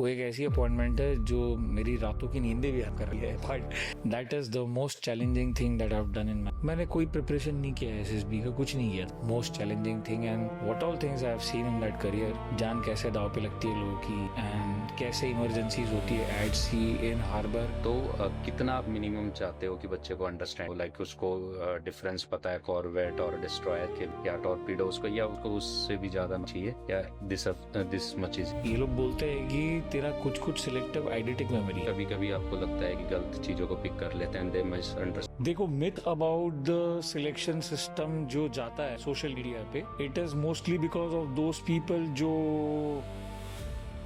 वो एक ऐसी अपॉइंटमेंट है जो मेरी रातों की नींदें भी कर रही है, but that is the most challenging thing that I have done in my. मैंने कोई प्रिपरेशन नहीं किया एसएसबी का, कुछ नहीं किया। Most challenging thing and what all things I have seen in that career. जान कैसे दाव पे लगती है लोगों की एंड कैसे इमरजेंसीज होती है एट सी, इन हार्बर। तो कितना आप मिनिमम चाहते हो कि बच्चे को अंडरस्टैंड, लाइक उसको डिफरेंस पता है कॉर्वेट और डिस्ट्रॉयर के, या टॉर्पीडोज को, या उसको उससे भी ज्यादा चाहिए, या दिस मच इज? ये लोग बोलते हैं कि तेरा कुछ कुछ सिलेक्टिव आइडेंटिक मेमोरी। कभी कभी आपको लगता है कि गलत चीजों को पिक कर लेते हैं, दे मिसअंडरस्टैंड। देखो, myth about the selection system जो जाता है सोशल मीडिया पे, it is mostly because of those people जो।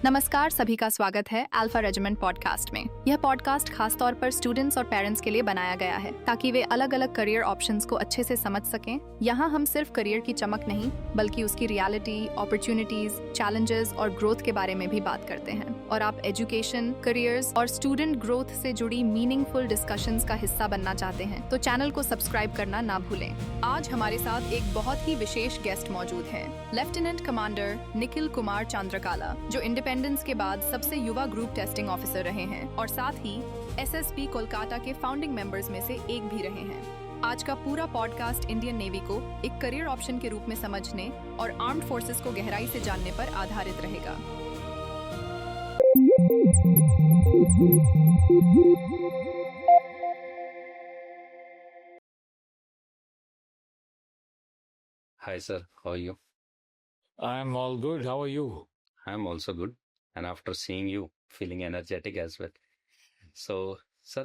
नमस्कार, सभी का स्वागत है अल्फा रेजिमेंट पॉडकास्ट में। यह पॉडकास्ट खास तौर पर स्टूडेंट्स और पेरेंट्स के लिए बनाया गया है ताकि वे अलग अलग करियर ऑप्शंस को अच्छे से समझ सकें। यहाँ हम सिर्फ करियर की चमक नहीं, बल्कि उसकी रियलिटी, अपॉर्चुनिटीज, चैलेंजेस और ग्रोथ के बारे में भी बात करते हैं। और आप एजुकेशन, करियर्स और स्टूडेंट ग्रोथ से जुड़ी मीनिंगफुल डिस्कशंस का हिस्सा बनना चाहते हैं तो चैनल को सब्सक्राइब करना ना भूलें। आज हमारे साथ एक बहुत ही विशेष गेस्ट मौजूद हैं, लेफ्टिनेंट कमांडर निखिल कुमार चांद्रकाला, जो इंडिपेंडेंस के बाद सबसे युवा ग्रुप टेस्टिंग ऑफिसर रहे हैं और साथ ही एसएसबी कोलकाता के फाउंडिंग मेंबर्स में से एक भी रहे हैं। आज का पूरा पॉडकास्ट इंडियन नेवी को एक करियर ऑप्शन के रूप में समझने और आर्म्ड फोर्सेस को गहराई से जानने पर आधारित रहेगा। Hi sir, how are you? I am all good, how are you? I'm also good, and after seeing you, feeling energetic as well. So, sir,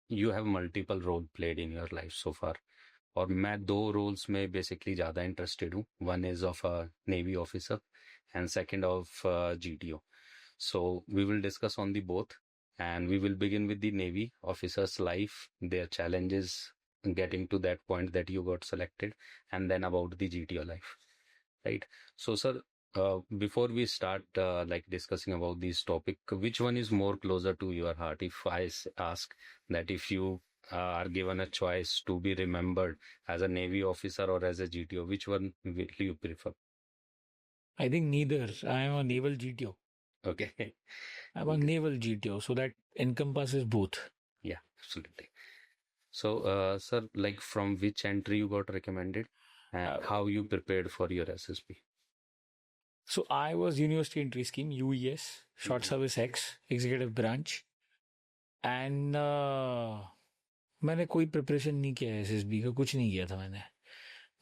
you have multiple role played in your life so far. और मैं दो roles में basically ज़्यादा interested हूँ. One is of a navy officer and second of GTO. So we will discuss on the both, and we will begin with the Navy officer's life, their challenges getting to that point that you got selected, and then about the GTO life. Right. So, sir, before we start like discussing about this topic, which one is more closer to your heart? If I ask that if you are given a choice to be remembered as a Navy officer or as a GTO, which one will you prefer? I think neither. I am a naval GTO. Okay. I'm a naval GTO, so that encompasses both. Yeah, absolutely. So, sir, like from which entry you got recommended and how you prepared for your SSB? So I was University Entry Scheme, UES, Short Service X, Executive Branch, and मैंने कोई preparation नहीं किया SSB का, कुछ नहीं किया था मैंने।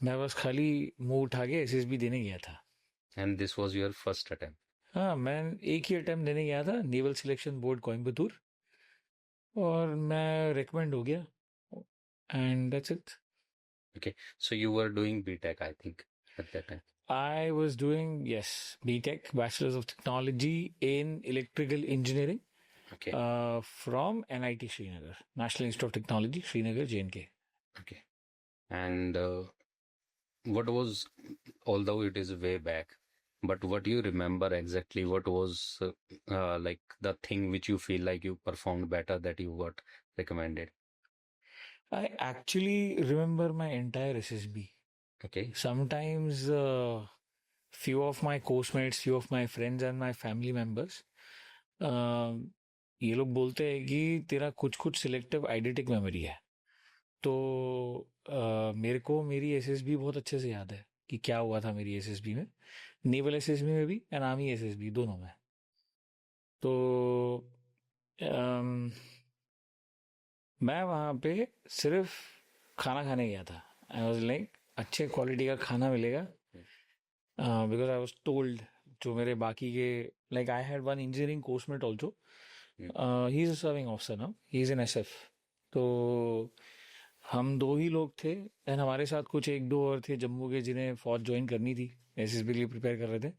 मैं बस खाली मुंह उठा के एसएसबी देने गया था। And this was your first attempt? हाँ, मैं एक ही अटेम्प्ट देने गया था, नेवल सिलेक्शन बोर्ड कोयम्बतूर, और मैं रिकमेंड हो गया, and that's it. Okay, so you were doing BTech, I think, at that time. I was doing, yes, BTech, Bachelor's of Technology in Electrical Engineering, Okay. from NIT Srinagar, National Institute of Technology, Srinagar, JNK. Okay. And what was, although it is way back, but what you remember exactly, what was like the thing which you feel like you performed better that you got recommended? I actually remember my entire SSB. Okay. Sometimes few of my course mates, few of my friends and my family members, ये लोग बोलते हैं कि तेरा कुछ कुछ selective आइडेंटिक memory है। तो मेरे को मेरी एसएसबी बहुत अच्छे से याद है कि क्या हुआ था मेरी एसएसबी में, नेवल एसएसबी में भी एंड आर्मी एसएसबी दोनों में। तो मैं वहाँ पे सिर्फ खाना खाने गया था। आई वॉज लाइक, अच्छे क्वालिटी का खाना मिलेगा, बिकॉज आई वॉज टोल्ड, जो मेरे बाकी के, like I had one engineering coursemate also, he is a serving officer now, he is in SF। तो हम दो ही लोग थे एंड हमारे साथ कुछ एक दो और थे जम्मू के, जिन्हें फौज ज्वाइन करनी थी, एसएसबी के लिए प्रिपेयर कर रहे थे।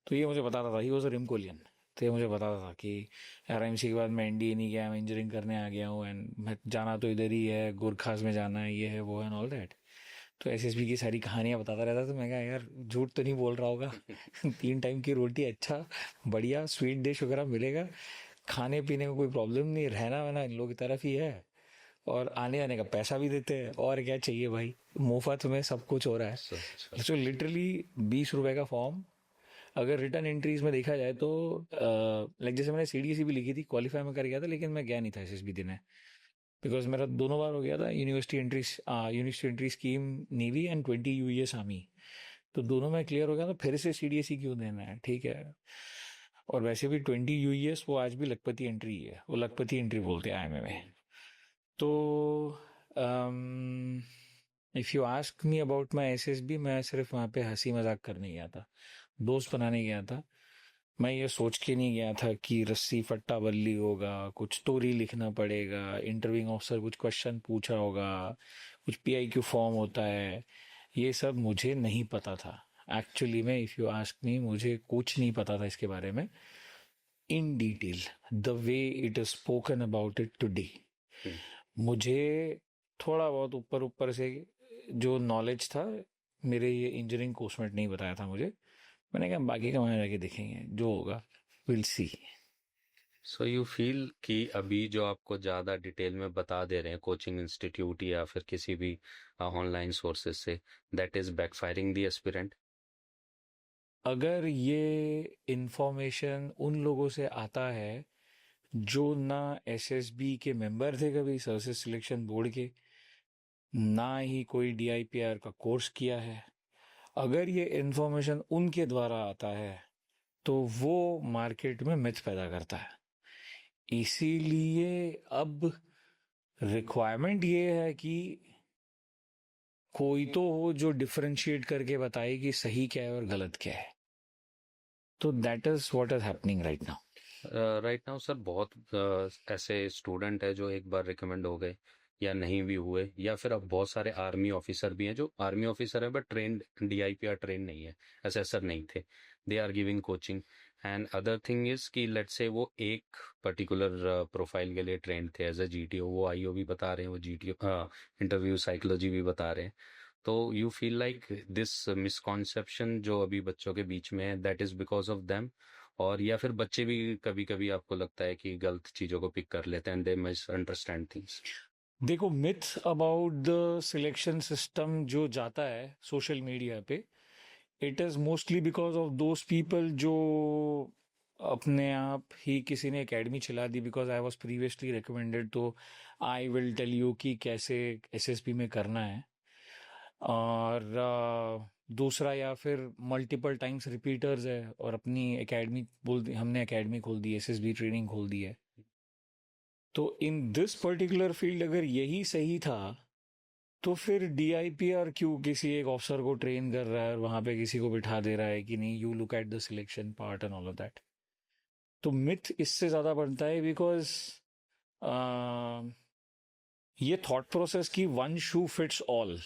तो ये मुझे बताता था, ही वॉज अ रिमकोलियन, तो ये मुझे बताता था कि RMC के बाद मैं NDA नहीं गया, मैं इंजीनियरिंग करने आ गया हूँ एंड मैं जाना तो इधर ही है, गोरखास में जाना है, ये है वो है एंड ऑल दैट। तो SSB की सारी कहानियाँ बताता रहता। तो मैं कहा यार झूठ तो नहीं बोल रहा होगा 3 टाइम की रोटी, अच्छा बढ़िया स्वीट डिश वगैरह मिलेगा, खाने पीने में कोई प्रॉब्लम नहीं, रहना वहना इन लोगों की तरफ ही है, और आने आने का पैसा भी देते हैं, और क्या चाहिए भाई, मुफ्त में सब कुछ हो रहा है। तो लिटरली 20 रुपए का फॉर्म, अगर रिटर्न एंट्रीज में देखा जाए तो लाइक जैसे मैंने सीडीएसई भी लिखी थी, क्वालिफाई में कर गया था, लेकिन मैं गया नहीं था एसएसबी देने, बिकॉज मेरा दोनों बार हो गया था university entry scheme navy and 20 US army, तो दोनों में क्लियर हो गया, तो फिर से सीडीएसई क्यों देना है, ठीक है। और वैसे भी 20 यूएस वो आज भी लखपति एंट्री है, वो लखपति एंट्री बोलते हैं आईएमए में। तो if you ask me about my SSB, मैं सिर्फ वहाँ पे हंसी मजाक करने गया था, दोस्त बनाने गया था। मैं ये सोच के नहीं गया था कि रस्सी फट्टा बल्ली होगा, कुछ स्टोरी लिखना पड़ेगा, इंटरव्यूइंग ऑफिसर कुछ क्वेश्चन पूछा होगा, कुछ पीआईक्यू फॉर्म होता है, ये सब मुझे नहीं पता था। एक्चुअली में इफ़ यू आस्क मी, मुझे कुछ नहीं पता था इसके बारे में in detail, the way it is spoken about it today. मुझे थोड़ा बहुत ऊपर ऊपर से जो नॉलेज था, मेरे ये इंजीनियरिंग कोर्समेट नहीं बताया था मुझे। मैंने कहा बाकी का वहाँ जाके देखेंगे, जो होगा will see. So you feel कि अभी जो आपको ज़्यादा डिटेल में बता दे रहे हैं कोचिंग इंस्टीट्यूट या फिर किसी भी ऑनलाइन सोर्सेज से, that is backfiring the aspirant? अगर ये इंफॉर्मेशन उन लोगों से आता है जो ना एसएसबी के मेंबर थे कभी, सर्विसेज सिलेक्शन बोर्ड के, ना ही कोई डीआईपीआर का कोर्स किया है, अगर ये इंफॉर्मेशन उनके द्वारा आता है तो वो मार्केट में मिथ पैदा करता है। इसीलिए अब रिक्वायरमेंट ये है कि कोई तो हो जो डिफरेंशिएट करके बताए कि सही क्या है और गलत क्या है। तो that is what is happening right now. Right now sir, बहुत ऐसे स्टूडेंट है जो एक बार रिकमेंड हो गए या नहीं भी हुए, या फिर अब बहुत सारे आर्मी ऑफिसर भी हैं जो आर्मी ऑफिसर है बट ट्रेंड डीआईपीआर ट्रेन नहीं है, असेसर नहीं थे, they are giving coaching. And other thing is कि लेट्स से वो एक पर्टिकुलर प्रोफाइल के लिए ट्रेंड थे एज अ जीटीओ, वो आईओ भी बता रहे हैं, वो जीटीओ इंटरव्यू साइकोलॉजी भी बता रहे हैं। तो you feel like this misconception जो अभी बच्चों के बीच में है, that is because of them, और या फिर बच्चे भी कभी कभी आपको लगता है कि गलत चीजों को पिक कर लेते हैं, दे मिस अंडरस्टैंड थिंग्स? देखो, myth about the selection system जो जाता है सोशल मीडिया पे, it is mostly because of those people जो अपने आप ही, किसी ने एकेडमी चला दी because I was previously recommended, तो आई विल टेल यू कि कैसे एसएसपी में करना है। और दूसरा, या फिर मल्टीपल टाइम्स रिपीटर्स है और अपनी एकेडमी बोल दी, हमने एकेडमी खोल दी, एसएसबी ट्रेनिंग खोल दी है। तो इन दिस पर्टिकुलर फील्ड अगर यही सही था तो फिर डीआईपीआर क्यों किसी एक ऑफिसर को ट्रेन कर रहा है और वहां पे किसी को बिठा दे रहा है कि नहीं, you look at the selection part and all of that. तो मिथ इससे ज्यादा बनता है बिकॉज ये थॉट प्रोसेस की वन शू फिट्स ऑल,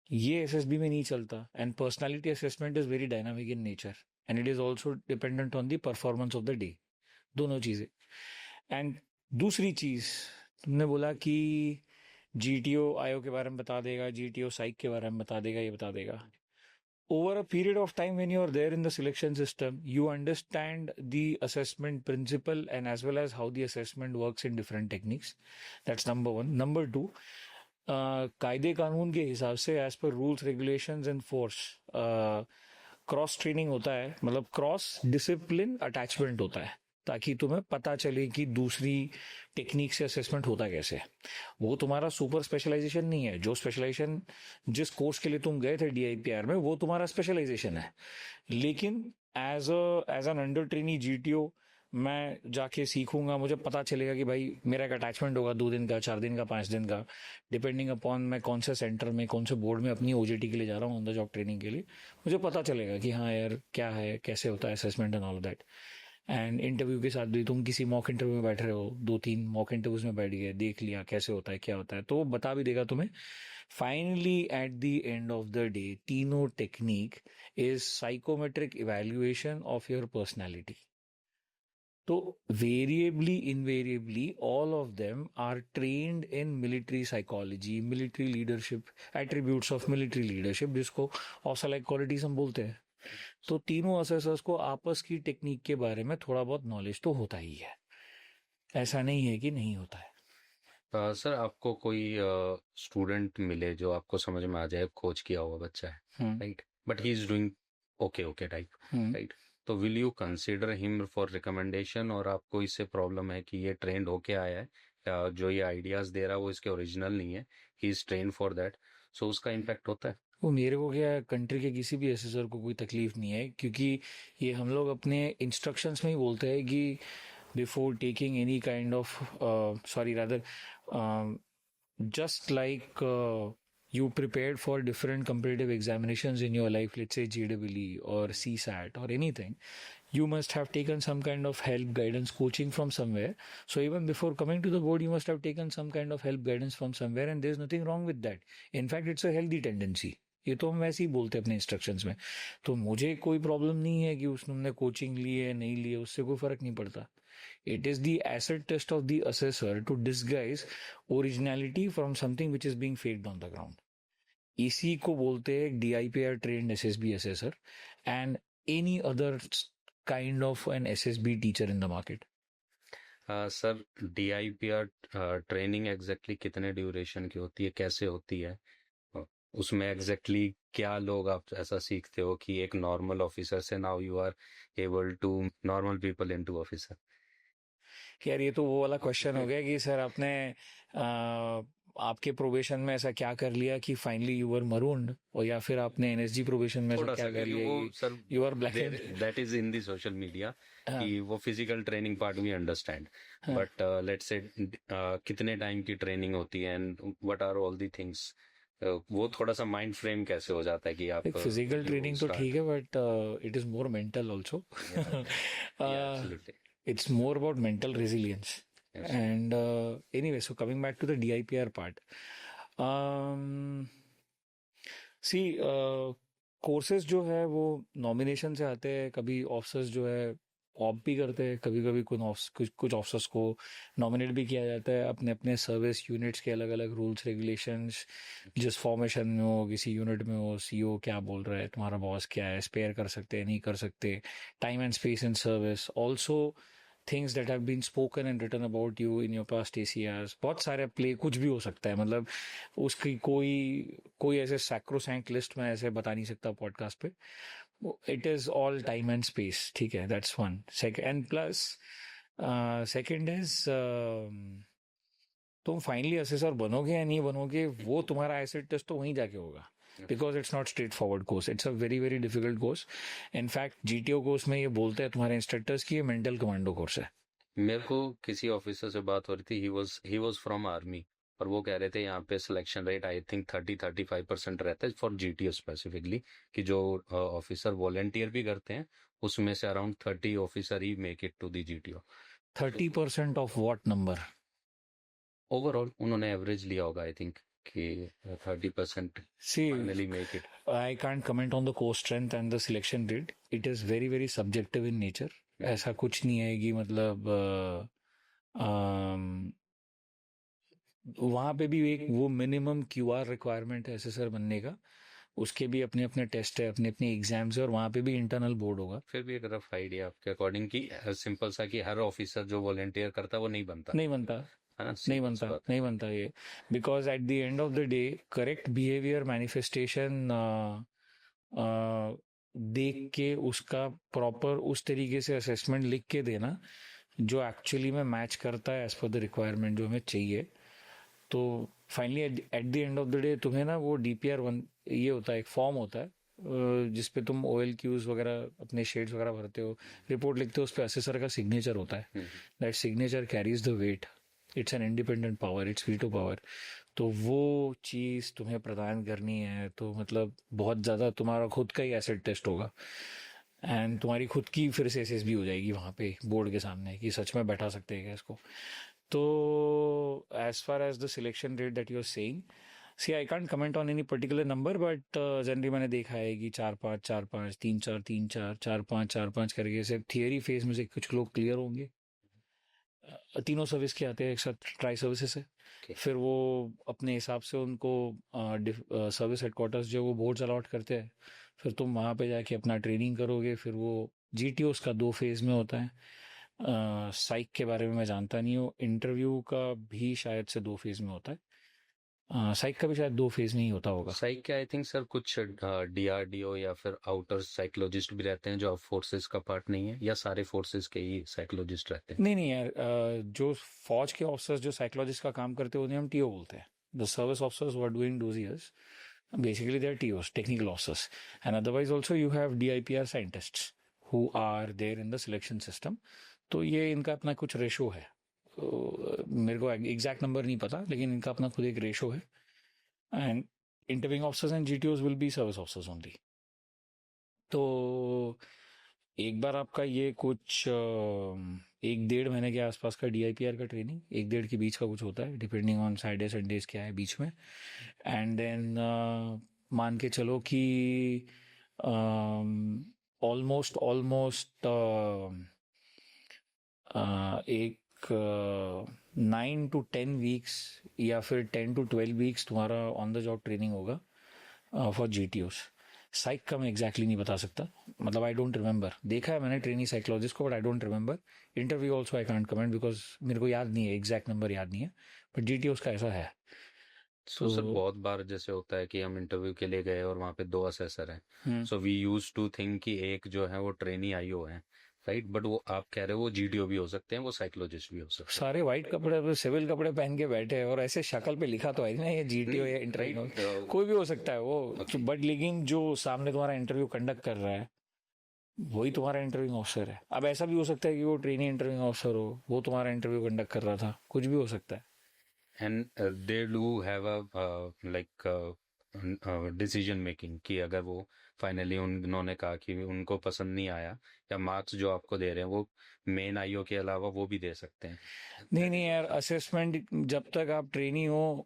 ये एसएसबी में नहीं चलता। And personality assessment is very dynamic in nature and it is also dependent on the performance of the day, दोनों चीजें। एंड दूसरी चीज, तुमने बोला कि जीटीओ आयो के बारे में बता देगा, जीटीओ साइक के बारे में बता देगा, ये बता देगा। Over a period of time when you are there in the selection system, you understand the assessment principle and as well as how the assessment works in different techniques. That's number one. Number two, कायदे कानून के हिसाब से as per rules, regulations and force, cross training होता है, मतलब cross discipline attachment होता है, ताकि तुम्हें पता चले कि दूसरी टेक्निक से असेसमेंट होता कैसे है। वो तुम्हारा सुपर स्पेशलाइजेशन नहीं है, जो स्पेशलाइजेशन जिस कोर्स के लिए तुम गए थे डीआईपीआर में, वो तुम्हारा स्पेशलाइजेशन है। लेकिन as an under trainee GTO मैं जाके सीखूंगा, मुझे पता चलेगा कि भाई मेरा एक अटैचमेंट होगा 2 दिन का, 4 दिन का, 5 दिन का, डिपेंडिंग अपॉन मैं कौन से सेंटर में, कौन से बोर्ड में अपनी ओजेटी के लिए जा रहा हूँ, ऑन द जॉब ट्रेनिंग के लिए। मुझे पता चलेगा कि हाँ यार क्या है, कैसे होता है assessment and all that. And interview के साथ भी, तुम किसी मॉक इंटरव्यू में बैठ रहे हो, 2-3 मॉक इंटरव्यूज में बैठ गए, देख लिया कैसे होता है, क्या होता है, तो वो बता भी देगा तुम्हें। Finally at the end of the day, तीनों technique is psychometric evaluation of your personality. तो variably, invariably, all of them are trained in military psychology, military leadership, attributes of military leadership, जिसको ऑफिसर क्वालिटीज हम बोलते हैं। तो तीनों assessors को आपस की टेक्निक के बारे में थोड़ा बहुत नॉलेज तो होता ही है, ऐसा नहीं है कि नहीं होता है। सर, आपको कोई स्टूडेंट मिले जो आपको समझ में आ जाए, कोच किया हुआ बच्चा है, right, but he is doing okay type, right? तो will you consider him for recommendation, और आपको इससे प्रॉब्लम है कि ये ट्रेंड होके आया है, जो ये आइडियाज दे रहा है वो इसके ओरिजिनल नहीं है, he is train for that, so उसका इम्पैक्ट होता है? वो मेरे को क्या, कंट्री के किसी भी असेसर को कोई तकलीफ नहीं है, क्योंकि ये हम लोग अपने इंस्ट्रक्शंस में ही बोलते हैं कि before taking any kind of, sorry rather, just like you prepared for different competitive examinations in your life, let's say JEE or CSAT or anything, you must have taken some kind of help, guidance, coaching from somewhere. So even before coming to the board, you must have taken some kind of help, guidance from somewhere, and there's nothing wrong with that. In fact, it's a healthy tendency. ये तो हम वैसे ही बोलते हैं अपने instructions में। तो मुझे कोई प्रॉब्लम नहीं है कि उसने कोचिंग ली है नहीं ली है, उससे कोई फर्क नहीं पड़ता। It is the acid test of the assessor to disguise originality from something which is being faked on the ground. इसी को बोलते हैं DIPR trained SSB assessor and any other kind of an SSB teacher in the market. Sir, DIPR training exactly कितने duration की होती है, कैसे होती है? उसमें एग्जैक्टली क्या लोग आप ऐसा सीखते हो कि एक नॉर्मल ऑफिसर से now you are able to normal people into officer? यार ये तो वो वाला क्वेश्चन हो गया कि सर आपने आपके प्रोबेशन में ऐसा क्या कर लिया कि फाइनली यू वर मरून्ड, और या फिर आपने NSG प्रोबेशन में ऐसा क्या कर लिया you are black. That is in the social media कि वो physical training part we understand, but let's say कितने टाइम की ट्रेनिंग होती है and what are all the things, वो थोड़ा सा माइंड फ्रेम कैसे हो जाता है कि आप फिजिकल ट्रेनिंग तो ठीक है, but it is more mental also. It's more about mental resilience. Yes. And anyway, so coming back to the DIPR part, see, courses जो है वो नॉमिनेशन से आते हैं, कभी ऑफिसर्स जो है ऑप भी करते हैं, कभी कभी कुछ ऑफिसर्स को नॉमिनेट भी किया जाता है अपने अपने सर्विस यूनिट्स के अलग अलग रूल्स रेगुलेशंस, जिस फॉर्मेशन में हो, किसी यूनिट में हो, CO क्या बोल रहा है, तुम्हारा बॉस क्या है, स्पेयर कर सकते हैं नहीं कर सकते, time and space in service, also things that have been spoken and written about you in your past ACRs, बहुत सारे प्ले, कुछ भी हो सकता है, मतलब उसकी कोई ऐसे सैक्रोसैंक्ट लिस्ट में ऐसे बता नहीं सकता पॉडकास्ट पे। It is all time and space, ठीक है, that's one. Second plus second is तुम फाइनली असेसर बनोगे या नहीं बनोगे, वो तुम्हारा एसिड टेस्ट तो वहीं जाके होगा, because it's not straight forward course, it's a very very difficult course. In fact GTO course में ये बोलते हैं तुम्हारे इंस्ट्रक्टर्स की ये मेंटल कमांडो कोर्स है। मेरे को किसी ऑफिसर से बात हो रही थी, ही वाज फ्रॉम आर्मी, और वो कह रहे थे यहाँ पे सिलेक्शन रेट आई थिंक 30-35% रहता है फॉर GTO स्पेसिफिकली, कि जो ऑफिसर वॉलंटियर भी करते हैं उसमें से अराउंड 30 ऑफिसर ही make it to the GTO। 30% of what number? Overall उन्होंने एवरेज लिया होगा, आई थिंक कि 30% finally make it. I can't comment on the course strength and the selection rate. It is very very subjective in nature. ऐसा कुछ नहीं है कि मतलब वहाँ पे भी एक वो मिनिमम QR रिक्वायरमेंट है असेसर बनने का, उसके भी अपने अपने टेस्ट है, अपने अपने एग्जाम्स है, और वहाँ पे भी इंटरनल बोर्ड होगा। फिर भी एक रफ आइडिया आपके अकॉर्डिंग की सिंपल सा कि हर ऑफिसर जो वॉलंटियर करता है वो नहीं बनता नहीं बनता ये, because at the end of the day correct behaviour manifestation देख के उसका प्रॉपर उस तरीके से असेसमेंट लिख के देना जो एक्चुअली में मैच करता है एज पर द रिक्वायरमेंट जो हमें चाहिए। तो finally at the end of the day तुम्हें ना वो DPR 1 ये होता है, एक फॉर्म होता है जिसपे तुम OLQs वगैरह अपने शेड्स वगैरह भरते हो, रिपोर्ट लिखते हो, उस पर असेसर का सिग्नेचर होता है। That signature carries the weight, it's an independent power, it's veto power. तो वो चीज़ तुम्हें प्रदान करनी है तो मतलब बहुत ज़्यादा तुम्हारा खुद का ही एसिड टेस्ट होगा, एंड तुम्हारी खुद की फिर से SSB हो जाएगी वहाँ पे बोर्ड के सामने कि सच में बैठा सकते हैं क्या इसको। तो as far as the selection rate that you are saying, see I can't comment on any particular number, but generally मैंने देखा है कि 4-5 4-5 3-4 3-4 4-5 4-5 करके सिर्फ थियरी फेज में से कुछ लोग क्लियर होंगे, तीनों सर्विस के आते हैं एक साथ ट्राई सर्विसेज से। फिर वो अपने हिसाब से उनको सर्विस हेडक्वार्टर्स जो वो बोर्ड्स अलॉट करते हैं, फिर तुम वहाँ पे जाके अपना ट्रेनिंग करोगे। फिर वो GTOs का 2 फेज में होता है, साइक के बारे में मैं जानता नहीं हूँ, इंटरव्यू का भी शायद से 2 फेज में होता है, साइक का भी शायद 2 फेज में ही होता होगा। साइक के आई थिंक सर कुछ डीआरडीओ या फिर आउटर साइकोलॉजिस्ट भी रहते हैं जो फोर्सेस का पार्ट नहीं है, या सारे फोर्सेस के ही साइकोलॉजिस्ट रहते हैं? नहीं नहीं यार, जो फौज के ऑफिसर्स जो साइकोलॉजिस्ट का काम करते हैं उन्हें हम टीओ बोलते हैं। The service officers who are doing those years basically they are TOs, technical officers, and otherwise also you have DIPR scientists who are there in the selection system. तो ये इनका अपना कुछ रेशो है, तो मेरे को एग्जैक्ट नंबर नहीं पता, लेकिन इनका अपना खुद एक रेशो है। And interviewing officers and GTOs will be service officers only. तो एक बार आपका ये कुछ 1-1.5 महीने के आसपास का DIPR का ट्रेनिंग, 1-1.5 के बीच का कुछ होता है, डिपेंडिंग ऑन सैटरडे संडेज क्या है बीच में। एंड देन मान के चलो कि ऑलमोस्ट एक 9 to 10 वीक्स या फिर 10 to 12 वीक्स तुम्हारा ऑन द जॉब ट्रेनिंग होगा फॉर GTOs। साइक का मैं एग्जैक्टली नहीं बता सकता, मतलब आई डोंट रिमेंबर, देखा है मैंने ट्रेनिंग साइकोलॉजिस्ट को but I don't remember. Interview also I can't comment because मेरे को याद नहीं है, एग्जैक्ट नंबर याद नहीं है, बट GTOs का ऐसा है। सो सर बहुत बार जैसे होता है कि हम इंटरव्यू के लिए गए और वहाँ पे 2 असेसर हैं, so we used to think कि एक जो है वो ट्रेनी आईओ है, राइट? बट वो आप कह रहे हो वो GTO भी हो सकते हैं, वो साइकोलॉजिस्ट भी हो सकते हैं। सारे व्हाइट कपड़े, सिविल कपड़े पहन के बैठे हैं और ऐसे शक्ल पे लिखा तो है ना ये GTO या इंटरव्यू, कोई भी हो सकता है वो। बट लेकिन जो सामने तुम्हारा इंटरव्यू कंडक्ट कर रहा है वही तुम्हारा इंटरव्यू ऑफिसर है। अब ऐसा भी हो सकता है कि वो ट्रेनी इंटरव्यू ऑफिसर हो, वो तुम्हारा इंटरव्यू कंडक्ट कर रहा था, कुछ भी हो सकता है। And they do have a like decision making कि अगर वो फाइनली उन्होंने कहा कि उनको पसंद नहीं आया, या मार्क्स जो आपको दे रहे हैं वो मेन आईओ के अलावा वो भी दे सकते हैं? नहीं यार, असेसमेंट जब तक आप ट्रेनी हो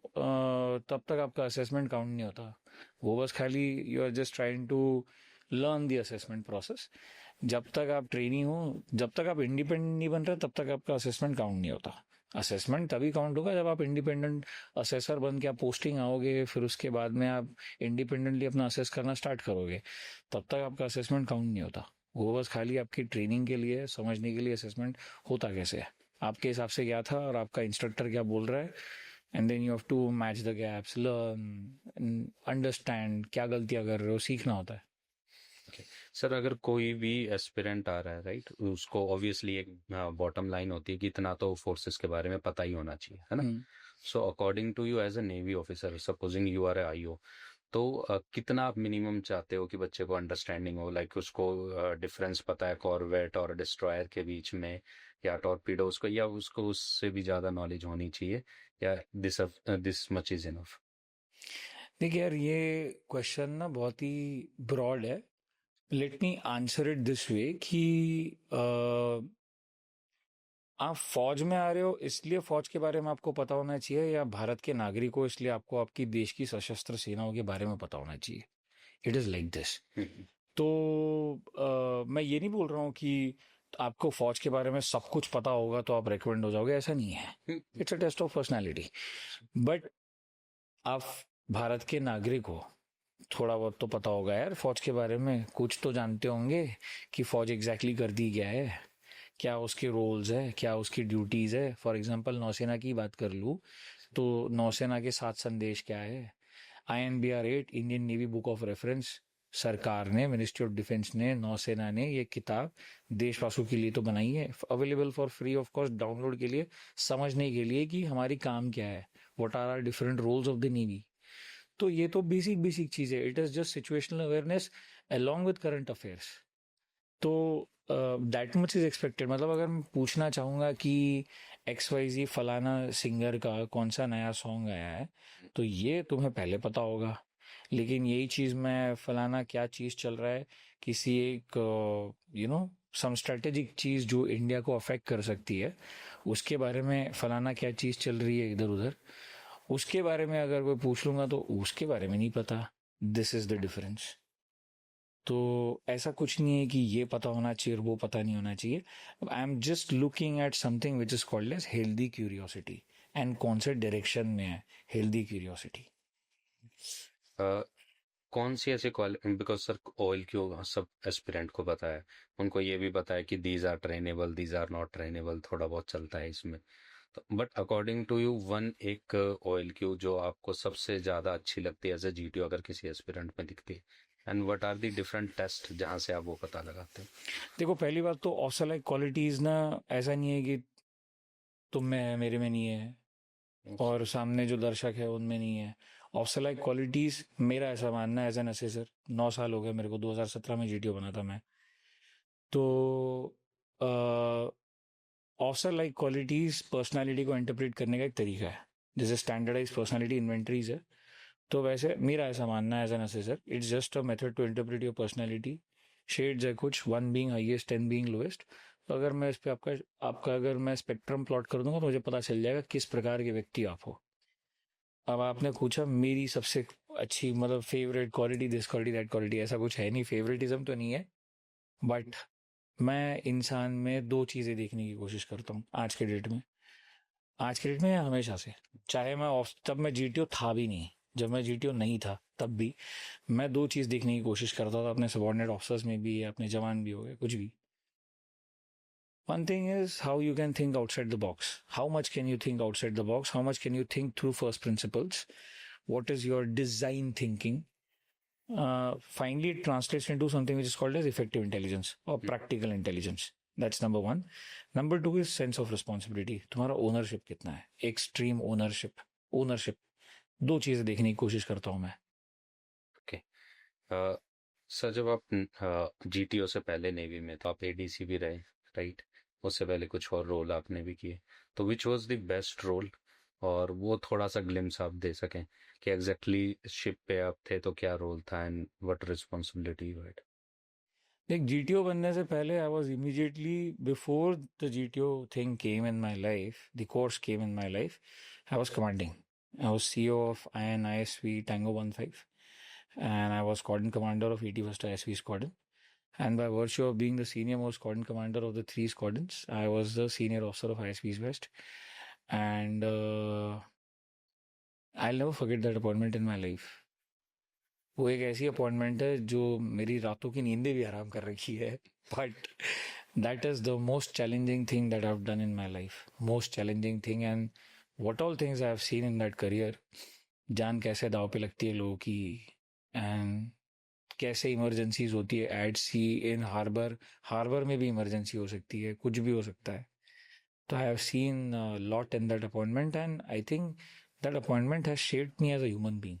तब तक आपका असेसमेंट काउंट नहीं होता। वो बस खाली you are just trying to learn the assessment process. जब तक आप ट्रेनी हो, जब तक आप इंडिपेंडेंट नहीं बन रहे, तब तक आपका असेसमेंट काउंट नहीं होता। असेसमेंट तभी काउंट होगा जब आप इंडिपेंडेंट असेसर बन के आप पोस्टिंग आओगे, फिर उसके बाद में आप इंडिपेंडेंटली अपना असेस करना स्टार्ट करोगे, तब तक आपका असेसमेंट काउंट नहीं होता। वो बस खाली आपकी ट्रेनिंग के लिए, समझने के लिए असेसमेंट होता कैसे है, आपके हिसाब से क्या था और आपका इंस्ट्रक्टर क्या बोल रहा है, and then you have to match the gaps, learn, understand क्या गलतियां कर रहे हो, सीखना होता है। सर अगर कोई भी एस्पिरेंट आ रहा है, राइट, उसको ऑब्वियसली एक बॉटम लाइन होती है कि इतना तो फोर्सेस के बारे में पता ही होना चाहिए, है ना? So according to you as a navy officer, supposing you are a IO, तो कितना आप मिनिमम चाहते हो कि बच्चे को अंडरस्टैंडिंग हो, लाइक उसको डिफरेंस पता है कॉरवेट और डिस्ट्रॉयर के बीच में, या टॉर्पीडोज को, या उसको उससे भी ज्यादा नॉलेज होनी चाहिए, या दिस मच इज इनफ? देखिए यार, ये क्वेश्चन ना बहुत ही ब्रॉड है। Let me answer it this way कि आप फौज में आ रहे हो इसलिए फौज के बारे में आपको पता होना चाहिए, या भारत के नागरिक हो इसलिए आपको आपकी देश की सशस्त्र सेनाओं के बारे में पता होना चाहिए। It is like this. तो मैं ये नहीं बोल रहा हूँ कि आपको फौज के बारे में सब कुछ पता होगा तो आप रिकमेंड हो जाओगे, ऐसा नहीं है। It's a test of personality. But आप भारत के नागरिक हो, थोड़ा बहुत तो पता होगा यार फौज के बारे में, कुछ तो जानते होंगे कि फौज एग्जैक्टली करती क्या है, क्या उसके रोल्स है, क्या उसकी ड्यूटीज है। फॉर एग्जांपल नौसेना की बात कर लूँ तो नौसेना के 7 संदेश क्या है। INBR 8 Indian navy book of reference सरकार ने, मिनिस्ट्री ऑफ डिफेंस ने, नौसेना ने ये किताब देशवासियों के लिए तो बनाई है, available for free of cost download के लिए, समझने के लिए कि हमारी काम क्या है, what are are different roles of the navy. तो ये तो बेसिक चीज है। It is just situational awareness along with current affairs. तो दैट मच इज एक्सपेक्टेड। मतलब अगर मैं पूछना चाहूंगा कि XYZ फलाना सिंगर का कौन सा नया सॉन्ग आया है, तो ये तुम्हें पहले पता होगा। लेकिन यही चीज मैं फलाना क्या चीज चल रहा है, किसी एक सम स्ट्रेटेजिक चीज जो इंडिया को अफेक्ट कर सकती है, उसके बारे में फलाना क्या चीज चल रही है इधर उधर, उसके बारे में अगर कोई पूछ लूंगा तो उसके बारे में नहीं पता। This is the difference. तो ऐसा कुछ नहीं है कि ये पता होना चाहिए और वो पता नहीं होना चाहिए। I am just looking at something which is called as healthy curiosity, and कौन से डायरेक्शन में है हेल्दी क्यूरियोसिटी। कौन सी ऐसी क्वालिटी, बिकॉज सर ऑयल क्यों सब एस्पिरेंट को पता है, उनको ये भी पता है कि these are trainable, these are not trainable, थोड़ा बहुत चलता है इसमें। But according to you one एक ऑयल क्यू जो आपको सबसे ज्यादा अच्छी लगती है एज ए जीटीओ अगर किसी एस्पिरेंट में दिखती है, and what are the different test जहां से आप वो पता लगाते हैं? देखो, पहली बात तो ऑफसलाइक क्वालिटीज ना, ऐसा नहीं है कि तुम में है मेरे में नहीं है और सामने जो दर्शक है उनमें नहीं है। ऑफसलाइक क्वालिटीज, मेरा ऐसा मानना है एज एन असेसर, 9 साल हो गए मेरे को, 2017 में जीटीओ बना था मैं। तो ऑफसर लाइक क्वालिटीज पर्सनालिटी को इंटरप्रेट करने का एक तरीका है, जैसे स्टैंडर्डाइज पर्सनालिटी इन्वेंटरीज है। तो वैसे मेरा ऐसा मानना है as an assessor, it's just a method to interpret your personality. Shades है कुछ, 1 बीइंग हाईएस्ट, 10 बीइंग लोएस्ट। तो अगर मैं इस पे आपका आपका अगर मैं स्पेक्ट्रम प्लॉट कर दूंगा तो मुझे पता चल जाएगा किस प्रकार के व्यक्ति आप हो। अब आपने पूछा मेरी सबसे अच्छी मतलब favourite quality, this quality that quality, ऐसा कुछ है नहीं, फेवरेटिज्म तो नहीं है। बट मैं इंसान में 2 चीज़ें देखने की कोशिश करता हूँ आज के डेट में। आज के डेट में या हमेशा से, चाहे मैं तब मैं जीटीओ था भी नहीं, जब मैं जीटीओ नहीं था तब भी मैं 2 चीज़ देखने की कोशिश करता था, अपने सबॉर्डिनेट ऑफिसर्स में भी, अपने जवान भी हो गए, कुछ भी। One thing is how you can think outside the box. How much can you think outside the box? How much can you think through first principles? What is your design thinking? Finally, it translates into something which is called as effective intelligence or practical intelligence. That's number 1. Number 2 is sense of responsibility. तुम्हारा ownership कितना है? Extreme ownership 2 चीजें देखने की कोशिश करता हूं मैं। ओके सर, जब आप जीटीओ से पहले नेवी में तो आप एडीसी भी रहे, राइट? उससे पहले कुछ और रोल आपने भी किए, तो which was the best role? और वो थोड़ा सा ग्लिम्स आप दे सकें कि एग्जैक्टली शिप पे आप थे तो क्या रोल था and what responsibility you had? देख, जीटीओ बनने से पहले I was immediately before the GTO thing came in my life, the course came in my life, I was commanding. I was CEO of INISV Tango 15, and I was squadron commander of 81st ISV Squadron. And by virtue of being the senior most squadron commander of the 3 squadrons, I was the senior officer of ISVs West. And I'll never forget that appointment in my life. वो एक ऐसी appointment है जो मेरी रातों की नींदें भी हराम कर रखी है, but that is the most challenging thing that I have done in my life, most challenging thing. And what all things I have seen in that career, जान कैसे दाव पे लगती है लोगों की, एंड कैसे इमरजेंसीज होती है एट सी, इन हार्बर में भी इमरजेंसी हो सकती है, कुछ भी हो सकता है। तो I have seen lot in that appointment, and I think that appointment has shaped me as a human being,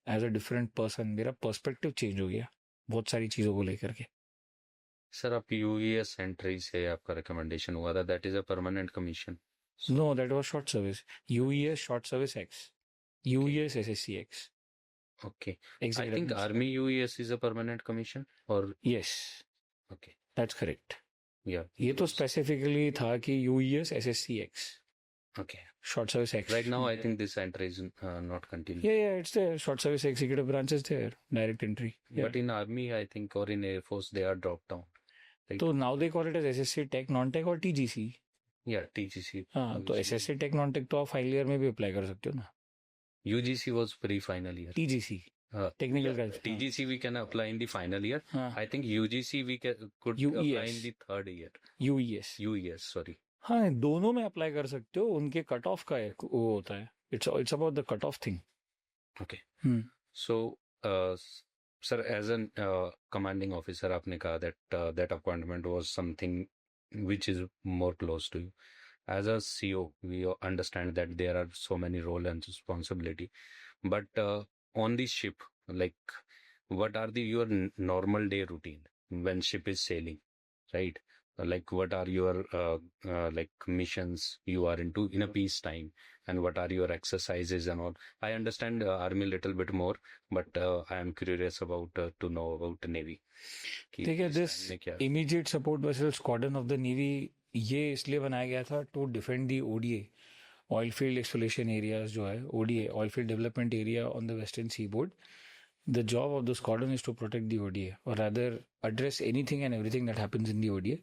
as a different person. मेरा पर्सपेक्टिव चेंज हो गया बहुत सारी चीज़ों को लेकर के। सर, आप यूएस एंट्री से आपका रिकमेंडेशन हुआ था, that is a permanent commission? No, that was short service, US short service X, US SSC X. Okay, I think army US is a permanent commission, और यस, ओके, दैट्स करेक्ट। या ये तो specifically था कि US SSC X, okay, short service X. right now I think this entry is not continued. Yeah, it's there. Short service executive branch is there. Direct entry. Yeah. But in army, I think, or in air force, they are dropped down, right? So now they call it as SSC Tech, Non-Tech और TGC. Yeah, TGC. हाँ, तो obviously. SSC Tech, Non-Tech तो आप final year में भी apply कर सकते हो ना। UGC was pre-final year. TGC, technical guys. TGC we can apply in the final year. हाँ, I think UGC we could apply in the third year. UES. UES, sorry. हाँ, दोनों में अप्लाई कर सकते हो, उनके कट ऑफ का एक वो होता है, it's about the cut off thing. Okay. So, sir, as an commanding officer, आपने कहा that that appointment was something which is more close to you. As a CO, we understand that there are so many roles and responsibility. But on the ship, like, what are your normal day routine when ship is sailing, right? Like, what are your like missions you are into in a peace time, and what are your exercises and all? I understand army a little bit more, but I am curious about to know about the navy. ठीक है, this immediate support vessel squadron of the navy ये इसलिए बनाया गया था to defend the ODA, oil field exploration areas जो है, ODA oil field development area on the western seaboard. The job of the squadron is to protect the ODA, or rather address anything and everything that happens in the ODA.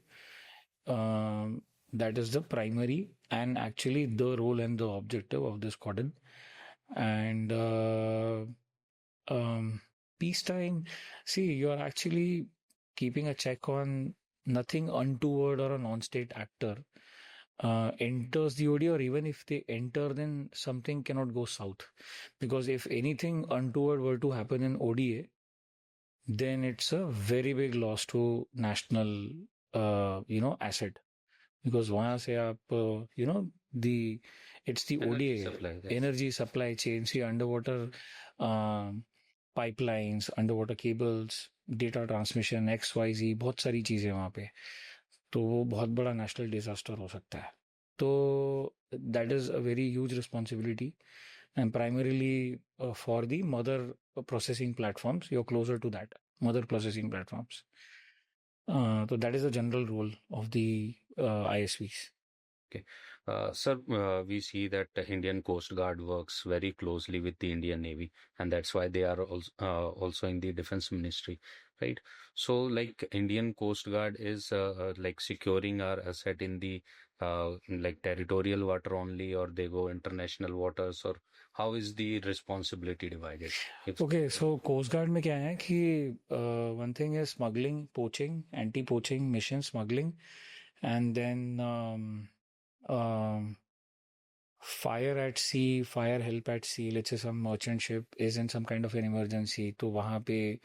That is the primary and actually the role and the objective of the squadron. And peacetime, see, you are actually keeping a check on nothing untoward or a non-state actor enters the ODA, or even if they enter, then something cannot go south. Because if anything untoward were to happen in ODA, then it's a very big loss to national, asset. Because वहाँ से आप, it's the Energy ODA, supply, yes. energy supply chain, see underwater pipelines, underwater cables, data transmission, XYZ, बहुत सारी चीज़ें वहाँ पे, तो वो बहुत बड़ा नेशनल डिजास्टर हो सकता है. तो that is a very huge responsibility, and primarily for the mother processing platforms. You're closer to that, mother processing platforms. So that is the general role of the ISVs. Okay. Sir, we see that the Indian Coast Guard works very closely with the Indian Navy, and that's why they are also in the Defense Ministry, right? So, like Indian Coast Guard is like securing our asset in the like territorial water only, or they go international waters, or how is the responsibility divided? Okay, so Coast Guard में क्या है कि one thing is smuggling, poaching, anti-poaching mission smuggling, and then fire at sea, fire help at sea. Let's say some merchant ship is in some kind of an emergency, तो वहाँ पे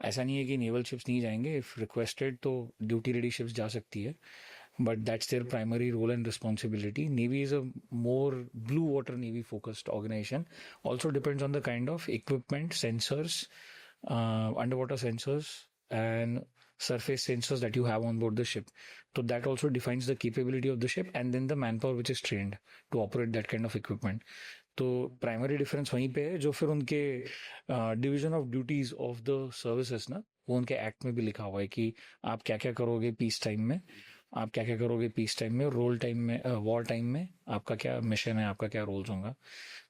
ऐसा नहीं है कि naval ships नहीं जाएंगे. If requested, तो duty ready ships जा सकती है. But that's their primary role and responsibility. Navy is a more blue water Navy focused organization. Also depends on the kind of equipment, sensors, underwater sensors, and surface sensors that you have on board the ship. So that also defines the capability of the ship, and then the manpower which is trained to operate that kind of equipment. तो primary difference वहीं पे है, जो फिर उनके division of duties of the services ना, वो उनके एक्ट में भी लिखा हुआ है कि आप क्या क्या करोगे पीस टाइम में, आप क्या क्या करोगे पीस टाइम में, रोल टाइम में, वॉर टाइम में आपका क्या मिशन है, आपका क्या रोल्स होगा.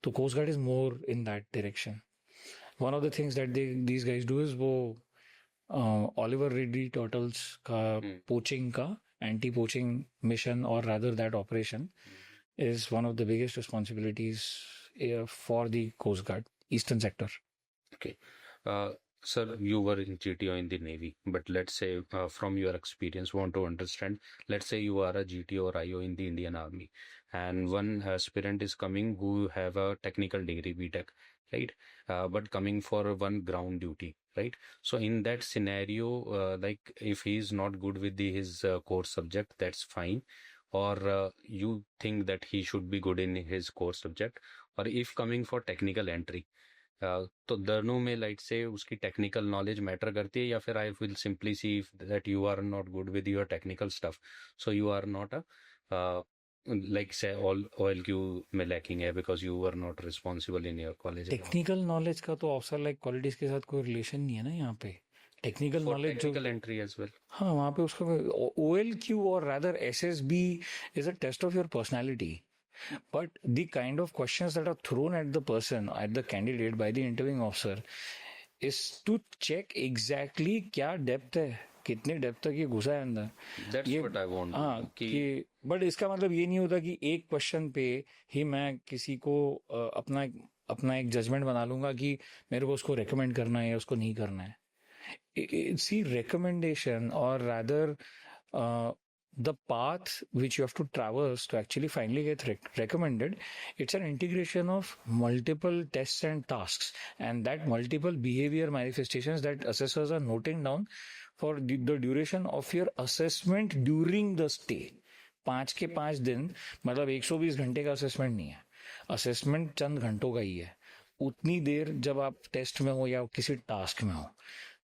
तो coast guard is more in that direction. One of the things that these guys do is वो ऑलिवर रिडली टर्टल्स का पोचिंग का एंटी पोचिंग मिशन, और rather that operation is one of the biggest responsibilities for the Coast Guard, Eastern Sector. Okay. Sir, you were in GTO in the Navy, but let's say from your experience, want to understand, let's say you are a GTO or IO in the Indian Army, and one aspirant is coming who have a technical degree, BTech, right? But coming for one ground duty, right? So in that scenario, like if he is not good with his core subject, that's fine. Or you think that he should be good in his core subject, or if coming for technical entry, तो दोनों में light से उसकी technical knowledge matter करती है, या फिर I will simply see that you are not good with your technical stuff, so you are not a like say all OLQ में लैकिंग है because you are not responsible in your college. Technical knowledge का तो officer like qualities के साथ कोई relation नहीं है ना यहाँ पे. टेक्निकल नॉलेज जो एंट्री एज वेल, हाँ, वहाँ पे उसका OLQ और rather SSB is a test of your personality. But the kind of questions that are thrown at the person, at the candidate by the interviewing officer, is to check exactly क्या depth है, कितने depth तक ये घुसा है अंदर. That's what I want. हाँ कि बट इसका मतलब ये नहीं होता कि एक क्वेश्चन पे ही मैं किसी को अपना एक जजमेंट बना लूंगा कि मेरे को उसको रेकमेंड करना है या उसको नहीं करना है. See, recommendation, or rather the path which you have to traverse to actually finally get recommended, it's an integration of multiple tests and tasks, and that multiple behavior manifestations that assessors are noting down for the duration of your assessment during the stay. 5 के 5 दिन मतलब 120 घंटे का assessment नहीं है. Assessment चंद घंटों का ही है. उतनी देर जब आप टेस्ट में हो या किसी टास्क में हो,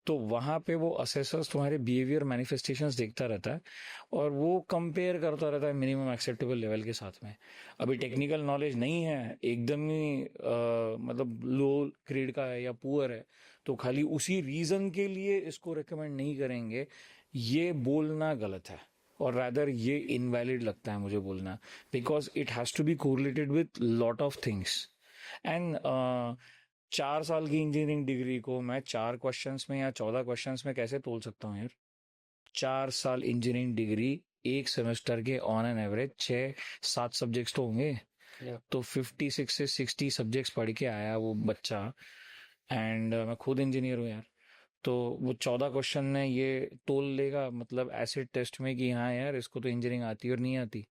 तो वहां पे वो असेसर्स तुम्हारे बिहेवियर मैनिफेस्टेशंस देखता रहता है और वो कंपेयर करता रहता है मिनिमम एक्सेप्टेबल लेवल के साथ में. अभी टेक्निकल नॉलेज नहीं है, एकदम ही मतलब लो ग्रेड का है या पुअर है, तो खाली उसी रीजन के लिए इसको रिकमेंड नहीं करेंगे, ये बोलना गलत है. और रादर ये इनवैलिड लगता है मुझे बोलना, because it has to be correlated with lot of things. And 4 साल की इंजीनियरिंग डिग्री को मैं 4 क्वेश्चंस में या 14 क्वेश्चंस में कैसे तोल सकता हूँ यार. 4 साल इंजीनियरिंग डिग्री, एक सेमेस्टर के ऑन एन एवरेज 6-7 सब्जेक्ट्स तो होंगे. तो 56 से 60 सब्जेक्ट्स पढ़ के आया वो बच्चा, एंड मैं खुद इंजीनियर हूँ यार. तो वो 14 क्वेश्चन में ये तोल लेगा मतलब एसिड टेस्ट में कि हाँ यार इसको तो इंजीनियरिंग आती और नहीं आती.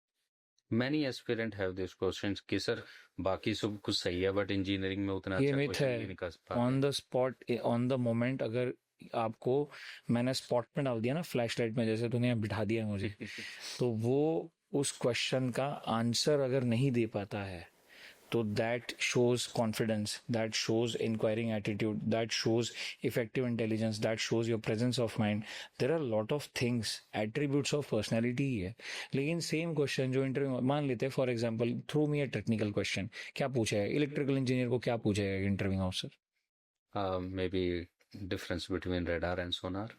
Many aspirant have this questions कि सर बाकी सब कुछ सही है बट इंजीनियरिंग में उतना ये अच्छा मिथ क्वेश्चन है। नहीं निकाल पाते। On the spot, on the moment, अगर आपको मैंने स्पॉट में डाल दिया ना फ्लैश लाइट में, जैसे तूने यहाँ बिठा दिया मुझे, तो वो उस क्वेश्चन का आंसर अगर नहीं दे पाता है तो that shows confidence, that shows inquiring attitude, that shows effective intelligence, that shows your presence of mind. There are lot of things, attributes of personality ही है। लेकिन सेम क्वेश्चन जो इंटरव्यू, मान लेते हैं for example, through me a technical question, क्या पूछा है इलेक्ट्रिकल इंजीनियर को, क्या पूछा है interview officer? Maybe difference between radar and sonar.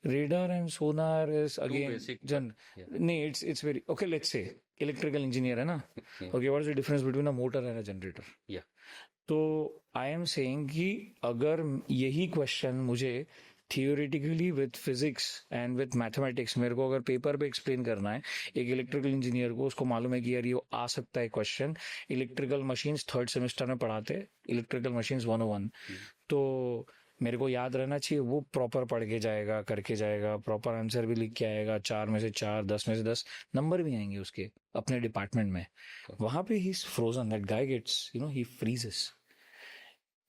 Radar and sonar is Too again basic, but yeah. नहीं, it's very okay. Let's say electrical engineer है ना, Yeah. okay, what is the difference between a motor and a generator? Yeah. तो I am saying कि अगर यही question मुझे theoretically with physics and with mathematics मेरे को अगर पेपर पे एक्सप्लेन करना है, एक इलेक्ट्रिकल इंजीनियर को, उसको मालूम है कि यार ये आ सकता है question, electrical machines third semester में पढ़ाते, इलेक्ट्रिकल मशीन्स 101, तो मेरे को याद रहना चाहिए, वो प्रॉपर पढ़ के जाएगा, करके जाएगा, प्रॉपर आंसर भी लिख के आएगा, 4 में से 4, 10 में से 10 नंबर भी आएंगे उसके अपने डिपार्टमेंट में। वहां पे he is frozen, that guy gets, you know, he freezes.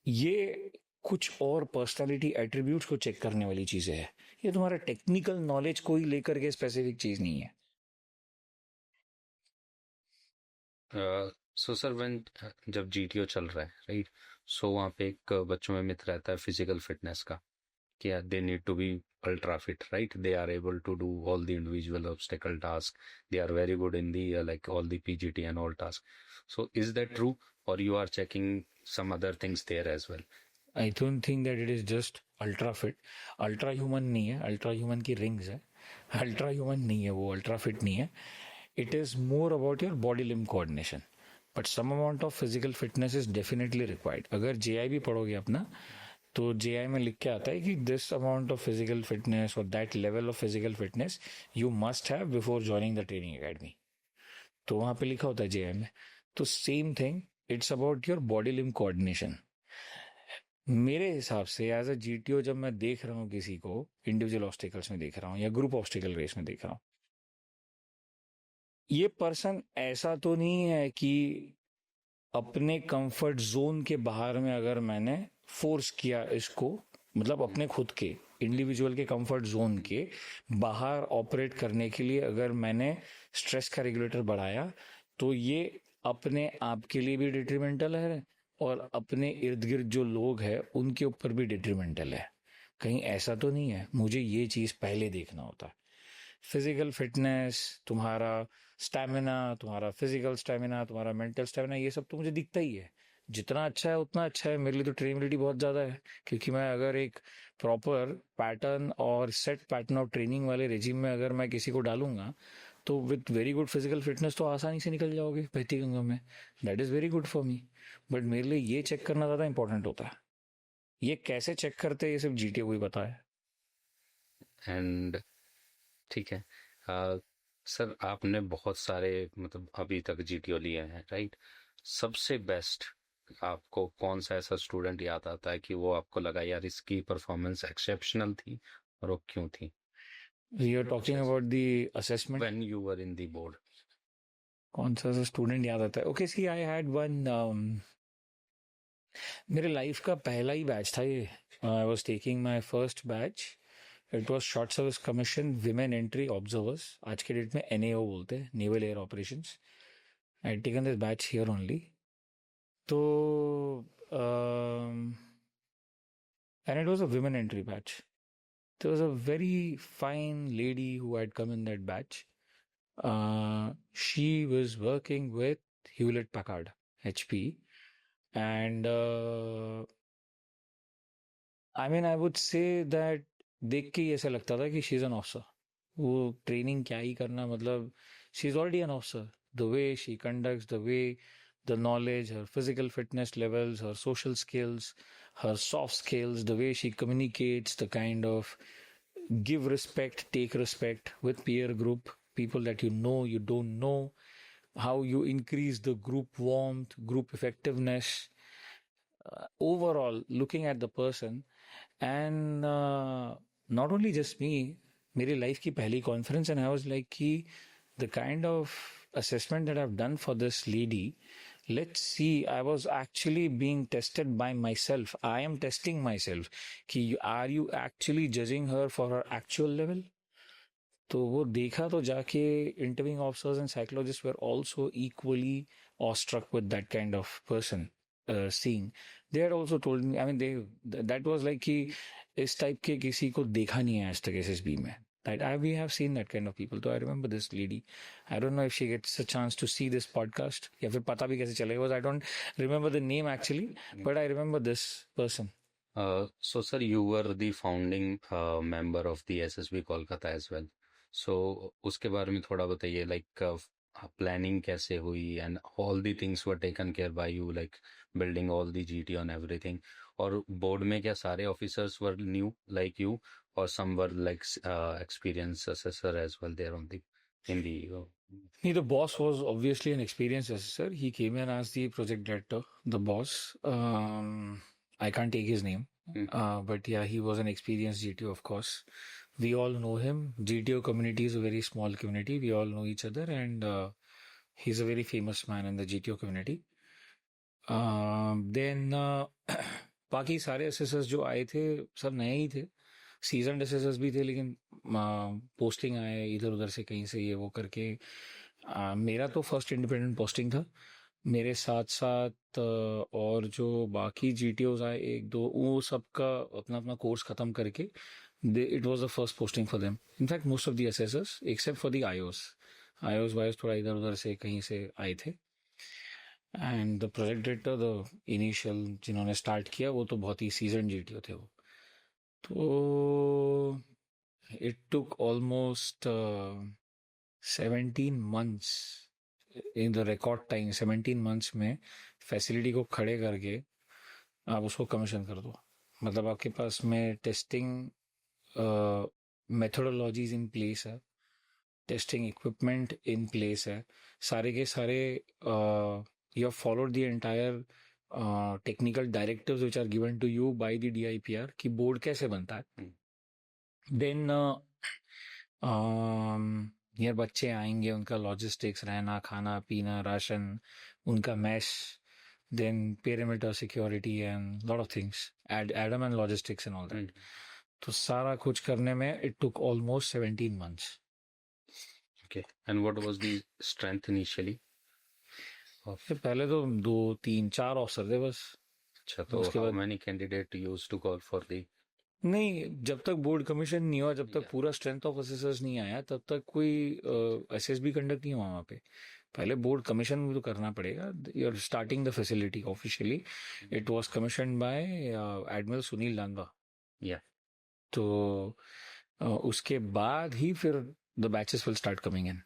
ये कुछ और पर्सनालिटी एट्रीब्यूट्स को चेक करने वाली चीजें है, ये तुम्हारा टेक्निकल नॉलेज को ही लेकर के स्पेसिफिक चीज नहीं है। सो सर व्हेन जब जीटीओ चल रहा है, राइट, सो वहाँ पे एक बच्चों में मिथ रहता है फिजिकल फिटनेस का कि they need to be ultra fit, right, they are able to do all the individual obstacle task, they are very good in the like all the PGT and all task. So is that true और you are checking some other things there as well? I don't think that it is just ultra fit. Ultra human नहीं है, ultra human की rings है, ultra human नहीं है वो, ultra fit नहीं है। It is more about your body limb coordination, but some amount of physical fitness is definitely required. अगर जेआई भी पढ़ोगे अपना, तो जेआई में लिख के आता है कि this amount of physical fitness और that level of physical fitness you must have before joining the training academy, तो वहां पे लिखा होता है जेआई में। तो same thing, it's about your body limb coordination. मेरे हिसाब से एज अ जीटीओ जब मैं देख रहा हूँ किसी को, इंडिविजुअल ऑब्स्टिकल्स में देख रहा हूँ या ग्रुप ऑब्स्टिकल रेस में देख रहा हूँ, ये पर्सन ऐसा तो नहीं है कि अपने कंफर्ट जोन के बाहर में, अगर मैंने फोर्स किया इसको, मतलब अपने खुद के इंडिविजुअल के कंफर्ट जोन के बाहर ऑपरेट करने के लिए अगर मैंने स्ट्रेस का रेगुलेटर बढ़ाया, तो ये अपने आप के लिए भी डिट्रीमेंटल है और अपने इर्द गिर्द जो लोग हैं उनके ऊपर भी डिट्रीमेंटल है। कहीं ऐसा तो नहीं है, मुझे ये चीज पहले देखना होता है। फिजिकल फिटनेस, तुम्हारा स्टैमिना, तुम्हारा फिजिकल स्टैमिना, तुम्हारा मेंटल स्टैमिना, ये सब तो मुझे दिखता ही है। जितना अच्छा है उतना अच्छा है। मेरे लिए तो ट्रेनेबिलिटी बहुत ज़्यादा है, क्योंकि मैं अगर एक प्रॉपर पैटर्न और सेट पैटर्न ऑफ ट्रेनिंग वाले रेजिम में अगर मैं किसी को डालूंगा, तो with very good physical fitness तो आसानी से निकल जाओगे बहती गंगा में। That is very good for me. But मेरे लिए ये चेक करना ज़्यादा इंपॉर्टेंट होता है। ये कैसे चेक करते हैं ये सिर्फ जीटीए को ही पता है। एंड ठीक है सर, आपने बहुत सारे मतलब अभी तक जीटीओ लिए हैं, राइट, सबसे बेस्ट आपको कौन सा ऐसा स्टूडेंट याद आता है कि वो आपको लगा यार इसकी परफॉर्मेंस एक्सेप्शनल थी, और वो क्यों थी? You are talking about the assessment when you were in the board. कौन सा स्टूडेंट याद आता है? Okay, see I had one, मेरे लाइफ का पहला ही बैच था ये। I was taking my first batch. It was short service commission women entry observers, आज के डेट में एनएओ बोलते हैं, naval air operations. I had taken this batch here only. तो and it was a women entry batch. There was a very fine lady who had come in that batch. She was working with Hewlett Packard, HP, and I mean, I would say that देख के ही ऐसा लगता था कि she is an officer. वो training क्या ही करना, मतलब she is already an officer. The way she conducts, the way, the knowledge, her physical fitness levels, her social skills, her soft skills, the way she communicates, the kind of give respect, take respect with peer group, people that you know, you don't know, how you increase the group warmth, group effectiveness, overall looking at the person. And not only just me, मेरी life की पहली conference, and I was like कि the kind of assessment that I've done for this lady, let's see, I was actually being tested by myself. I am testing myself. Are you actually judging her for her actual level? तो वो देखा तो जाके interviewing officers and psychologists were also equally awestruck with that kind of person seeing. They had also told me, I mean, that was like कि इस type के किसी को देखा नहीं है आज तक SSB में. We have seen that kind of people. So I remember this lady. I don't know if she gets a chance to see this podcast. या फिर पता भी कैसे चलेगा. I don't remember the name actually, but I remember this person. So sir, you were the founding member of the SSB Kolkata as well. So उसके बारे में थोड़ा बताइए, like planning कैसे हुई and all the things were taken care by you, like building all the GT and everything. और board में क्या सारे officers were new like you, or some were like experienced assessor as well there on the in the The boss was obviously an experienced assessor. He came in as the project director. The boss, I can't take his name, but yeah, he was an experienced GTO, of course. We all know him. GTO community is a very small community. We all know each other, and he's a very famous man in the GTO community. Then बाकी सारे assessors जो आए थे सब नए ही थे. Season assessors भी थे, लेकिन पोस्टिंग आए इधर उधर से कहीं से ये वो करके. मेरा तो फर्स्ट इंडिपेंडेंट पोस्टिंग था. मेरे साथ साथ और जो बाकी GTOs आए एक दो, वो सबका अपना अपना कोर्स खत्म करके it was the first posting for them. In fact, most of the assessors except for the IOs थोड़ा इधर उधर से कहीं से आए थे. And the project director, the initial जिन्होंने स्टार्ट किया, वो तो बहुत ही सीजन GTO थे वो. तो it took almost 17 months in the record time. 17 months में फैसिलिटी को खड़े करके आप उसको कमीशन कर दो. मतलब आपके पास में टेस्टिंग मेथोडोलॉजीज इन प्लेस है, टेस्टिंग इक्विपमेंट इन प्लेस है, सारे के सारे you have followed the entire technical directives which are given to you by the DIPR कि बोर्ड कैसे बनता है. Then यार बच्चे आएंगे, उनका लॉजिस्टिक्स, रहना खाना पीना राशन, उनका mash, then perimeter security and lot of things, Adam and logistics and all that. तो सारा कुछ करने में it took almost 17 months. Okay, and what was the strength initially? पहले तो 2, 3, 4 ऑफिसर थे बस. अच्छा, तो उसके how बाद many candidate used to call for the नहीं, जब तक बोर्ड कमीशन नहीं हुआ, जब तक पूरा स्ट्रेंथ ऑफ असेसर्स नहीं आया, तब तक कोई SSB कंडक्ट नहीं हुआ वहाँ पे. पहले बोर्ड कमीशन भी तो करना पड़ेगा. You are starting the facility officially. It was commissioned by admiral Sunil Lamba. तो उसके बाद ही फिर the batches will start coming in.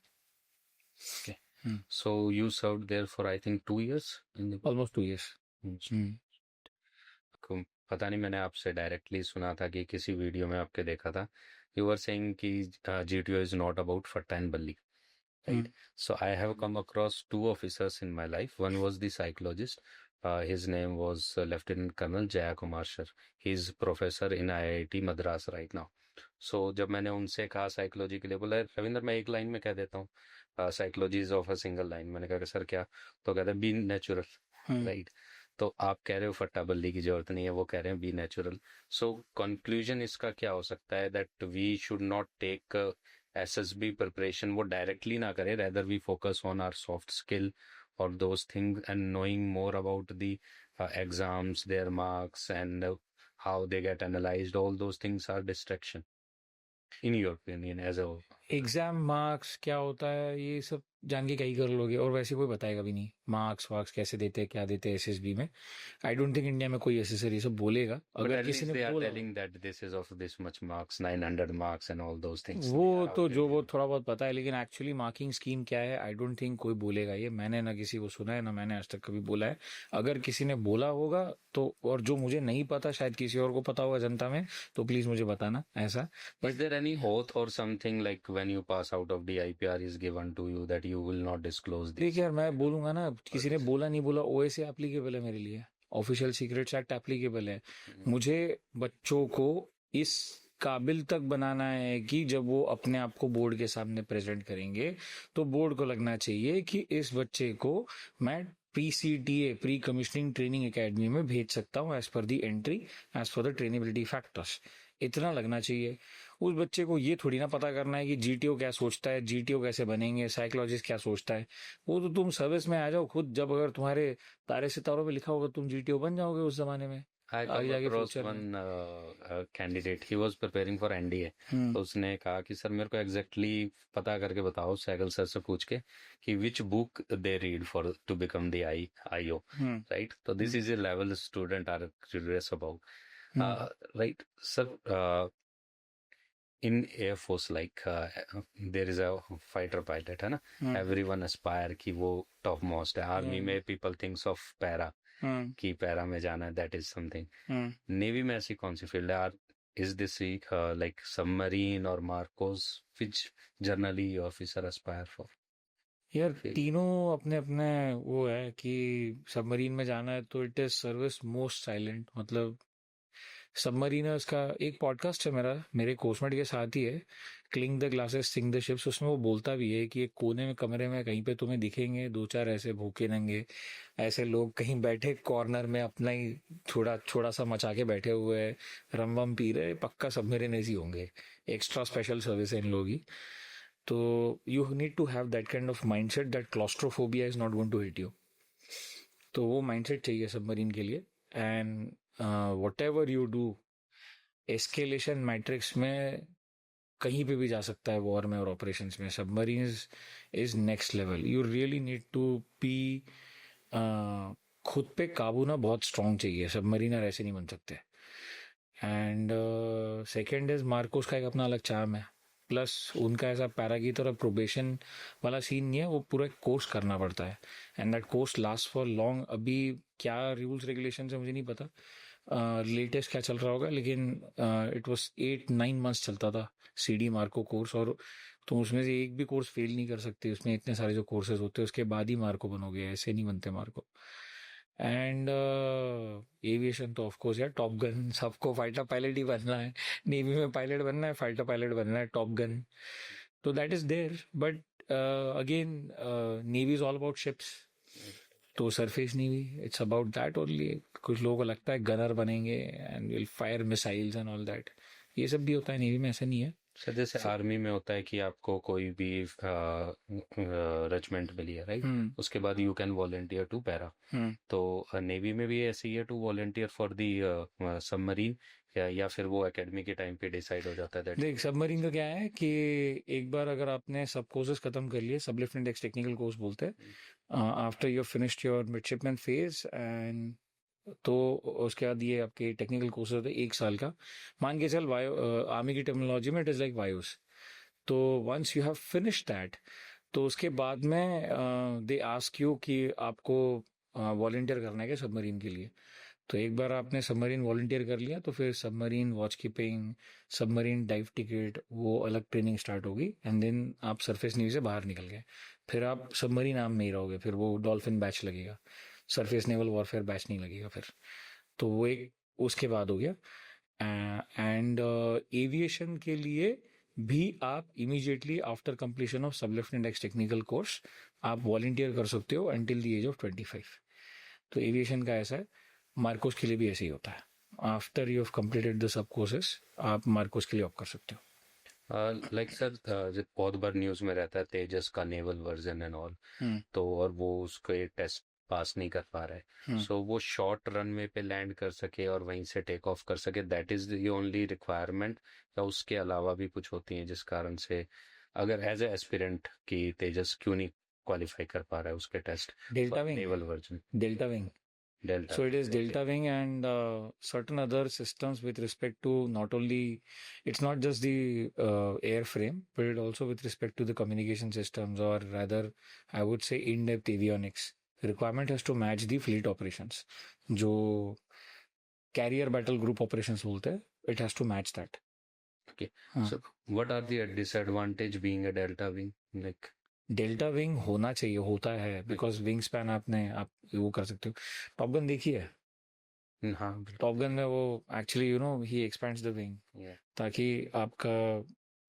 So you served there for I think 2 years in the almost 2 years. पता नहीं, मैंने आपसे डायरेक्टली सुना था कि किसी वीडियो में आपके देखा था. You were saying कि GTO is not about fatta and balli, right? So I have come across 2 officers in my life. One was the psychologist. His name was Lieutenant Colonel Jaya Kumar Sir. He is professor in IIT Madras right now. So जब मैंने उनसे कहा psychology के लिए, बोला रविंदर मैं एक line में कह देता हूँ, psychology is of a single line. मैंने कहा सर क्या? तो कहते हैं बी नेचुरल, राइट? तो आप कह रहे हो फट्टा बल्ली की जरूरत नहीं है, वो कह रहे हैं बी नेचुरल. सो कंक्लूजन इसका क्या हो सकता है? That we should not take SSB preparation, वो डायरेक्टली ना करें, rather we focus on our soft skill और those things and knowing more about the exams, their marks and how they get analysed. All those things are distraction in your opinion as a. Exam marks क्या होता है ये सब जान के क्या ही कर लोगे, और वैसे कोई बताएगा भी नहीं मार्क्स वार्क्स कैसे देते हैं क्या देते हैं SSB में. आई डोंट थिंक इंडिया में कोई एसेसर ये सब बोलेगा. अगर किसी ने बोला telling that this is of this much marks, 900 marks and all those things, वो तो जो वो थोड़ा बहुत पता है, लेकिन एक्चुअली मार्किंग स्कीम क्या है आई डोंट थिंक कोई बोलेगा. ये मैंने ना किसी को सुना है, ना मैंने आज तक कभी बोला है. अगर किसी ने बोला होगा तो, और जो मुझे नहीं पता, शायद किसी और को पता होगा जनता में, तो प्लीज मुझे बताना ऐसा. But is there any oath or something like when you pass out of the IPR is given to you that you will not disclose this? देखिए यार, मैं बोलूंगा ना, किसी ने बोला नहीं बोला, OSA एप्लीकेबल है मेरे लिए, ऑफिशियल सीक्रेट्स एक्ट एप्लीकेबल है. मुझे बच्चों को इस काबिल तक बनाना है कि जब वो अपने आप को बोर्ड के सामने प्रेजेंट करेंगे तो बोर्ड को लगना चाहिए कि इस बच्चे को मैं PCTA pre commissioning training academy में भेज सकता हूँ as per the entry, as per the trainability factors. इतना लगना चाहिए। उस बच्चे को ये थोड़ी ना पता करना है कि GTO क्या सोचता है, GTO कैसे बनेंगे, साइकोलॉजिस्ट क्या सोचता है। वो तो तुम सर्विस में आ जाओ खुद, जब अगर तुम्हारे तारे सितारों में लिखा होगा तुम GTO बन जाओगे उस जमाने में, I आगे come जाके across फ्यूचर में। one candidate. He was preparing for NDA. तो उसने कहा कि सर मेरे को एग्जैक्टली पता करके बताओ, सैगल सर से पूछ के, कि which book they read for to become the IO, right? तो this is A level student are curious about, right sir? In air force like there is a fighter pilot, है ना? एवरीवन एस्पायर कि वो top most है। Army में people thinks of para, कि para में जाना है, दैट इज समथिंग। नेवी में ऐसी कौन सी फील्ड है? इज दिस लाइक सबमरीन और Marcos, which generally officer Aspire for? यार तीनों अपने अपने वो है कि सबमरीन में जाना है तो it is service most silent. मतलब सबमरीनर्स का एक पॉडकास्ट है मेरे कोर्समेट के साथ ही है, clink the glasses sink the ships. उसमें वो बोलता भी है कि एक कोने में कमरे में कहीं पे तुम्हें दिखेंगे दो चार ऐसे भूखे नंगे ऐसे लोग कहीं बैठे कॉर्नर में अपना ही थोड़ा सा मचा के बैठे हुए हैं, रम वम पी रहे, पक्का सबमरीनर्स ही होंगे। एक्स्ट्रा स्पेशल सर्विस है इन लोगों की। तो you need to have that kind of mindset that claustrophobia is not going to hit you. तो वो माइंडसेट चाहिए सबमरीन के लिए। And whatever you do, escalation matrix में कहीं पे भी जा सकता है, वॉर में और ऑपरेशंस में। Submarine is next level. You really need to be खुद पे काबू ना बहुत स्ट्रांग चाहिए, सबमरीनर ऐसे नहीं बन सकते। एंड सेकेंड इज मार्कोस का एक अपना अलग चार्म है, प्लस उनका ऐसा पैरा की तरह प्रोबेशन वाला सीन नहीं है, वो पूरा कोर्स करना पड़ता है and that course last for long. अभी क्या रूल्स रेगुलेशन है मुझे नहीं पता, लेटेस्ट क्या चल रहा होगा, लेकिन इट वाज 8-9 मंथ्स चलता था CD मार्को कोर्स। और तुम उसमें से एक भी कोर्स फेल नहीं कर सकते, उसमें इतने सारे जो कोर्सेज होते हैं उसके बाद ही मार्को बनोगे, ऐसे नहीं बनते मार्को। एंड एविएशन तो ऑफ कोर्स यार, टॉप गन, सबको फाइटर पायलट ही बनना है। नेवी में पायलट बनना है, फाइटर पायलट बनना है, टॉप गन। तो that is there, but again navy is all about ships. तो surface navy it's about that only. कुछ लोगों को लगता है गनर बनेंगे and will fire missiles and all that, ये सब भी होता है नेवी में, ऐसा नहीं है। सर जैसे आर्मी में होता है कि आपको कोई भी रेजिमेंट मिली है, राइट? उसके बाद you can volunteer to para. तो नेवी में भी ऐसे ही है, to volunteer for the submarine, या फिर वो एकेडमी के टाइम पे डिसाइड हो जाता है? देख सबमरीन का क्या है कि एक बार अगर आपने सब कोर्सेज खत्म कर लिए, सब लेफ्टिनेंट एक्स टेक्निकल कोर्स बोलते हैं, after you finished your midshipman phase end, तो उसके बाद ये आपके टेक्निकल कोर्स होते हैं 1 साल का। मान के चल आर्मी की टेक्नोलॉजी में इट इज लाइक वायोस। तो once you have finish that, तो उसके बाद में दे आस्क यू कि आपको वॉलंटियर करना है क्या सबमरीन के लिए। तो एक बार आपने सबमरीन वॉलंटियर कर लिया तो फिर submarine watch keeping, submarine dive ticket, वो अलग ट्रेनिंग स्टार्ट होगी। एंड देन आप सरफेस नेवी से बाहर निकल गए, फिर आप सबमरीन आर्म में ही रहोगे, फिर वो डॉल्फिन बैच लगेगा, सरफेस नेवल वॉरफेयर बैच नहीं लगेगा फिर। तो वो एक उसके बाद हो गया। एंड एविएशन के लिए भी आप इमीडिएटली आफ्टर कंप्लीशन ऑफ सब लेफ्टिनेंट एक्स टेक्निकल कोर्स आप वॉलंटियर कर सकते हो अंटिल द एज ऑफ 25। तो एविएशन का ऐसा है, मार्कोस के लिए भी ऐसे ही होता है। After you have completed the sub courses आप मार्कोस के लिए ऑप्ट कर सकते हो। लाइक सर बहुत बार न्यूज में रहता है तेजस का नेवल वर्जन एंड ऑल, तो और वो उसके टेस्ट पास नहीं कर पा रहा है, सो वो शॉर्ट रनवे पे लैंड कर सके और वहीं से टेक ऑफ कर सके, that is the only requirement, या उसके अलावा भी कुछ होती है जिस कारण से अगर एज ए एस्पिरेंट कि तेजस क्यों नहीं क्वालिफाई कर पा रहा है उसके test? Delta wing, naval version delta wing. So it is Delta Wing and certain other systems with respect to not only, it's not just the airframe, but it also with respect to the communication systems, or rather I would say in-depth avionics. The requirement has to match the fleet operations. जो carrier battle group operations बोलते हैं, it has to match that. Okay. So what are the disadvantage being a Delta Wing? Like delta wing होना चाहिए, होता है, because wing span आप वो कर सकते हो। टॉप गन देखी है? हाँ बिल्कुल। टॉप गन में वो actually he expends the wing, Yeah. ताकि आपका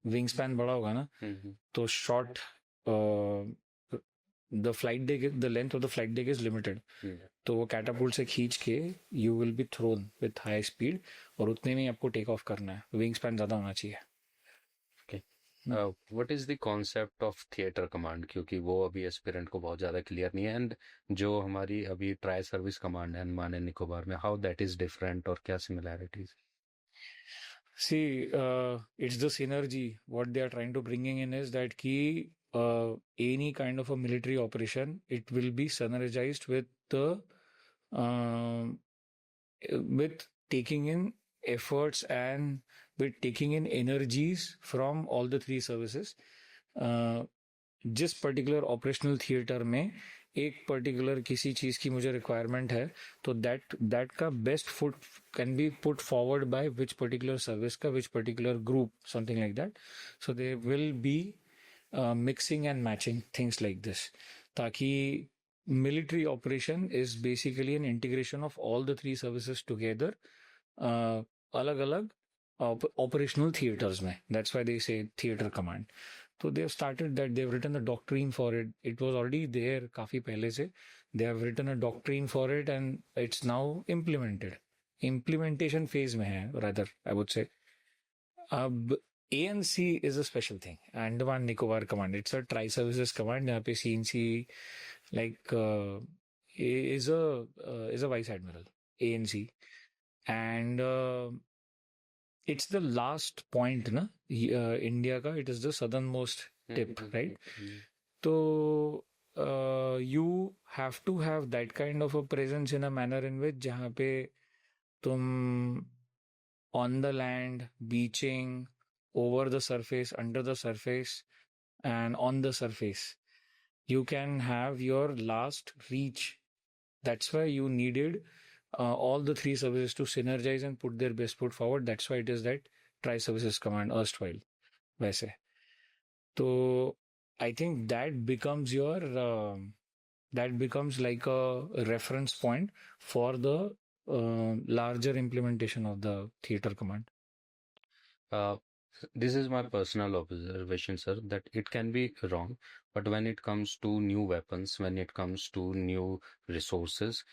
विंग स्पैन बड़ा होगा ना, हम्म, तो short the length of the flight deck is limited, hmm. तो वो कैटापुल्ट से खींच के you will be thrown with high speed, और उतने में ही आपको टेक ऑफ करना है, विंग स्पैन ज़्यादा होना चाहिए। What is the concept of theatre command, क्योंकि वो अभी एस्पिरेंट को बहुत ज़्यादा क्लियर नहीं है, एंड जो हमारी अभी ट्राई सर्विस कमांड है अंडमान एंड निकोबार में, हाउ दैट इज डिफरेंट और क्या similarities? See, it's the synergy. What they are trying to bringing in is that any kind of a military operation, it will be synergized with um, with taking in efforts and with taking in energies from all the three services. जिस particular operational theatre में एक particular किसी चीज़ की मुझे requirement है, तो that का best foot can be put forward by which particular service का which particular group, something like that. So they will be mixing and matching things like this, ताकि military operation is basically an integration of all the three services together, अलग अलग operational theaters में. That's why they say theater command. So they have started that, they have written a doctrine for it. It was already there काफी पहले से. They have written a doctrine for it and it's now implemented. Implementation phase में है, rather I would say. अब ANC is a special thing. Andaman Nicobar Command. It's a tri-services command. यहाँ पे CNC is a vice admiral, ANC, and it's the last point na India ka, it is the southernmost tip, right? So you have to have that kind of a presence in a manner in which जहाँ पे तुम on the land, beaching, over the surface, under the surface, and on the surface, you can have your last reach. That's why you needed all the three services to synergize and put their best foot forward. That's why it is that tri-services command erstwhile. वैसे तो I think that becomes that becomes like a reference point for the larger implementation of the theater command. This is my personal observation, sir, that it can be wrong, but when it comes to new weapons, when it comes to new resources,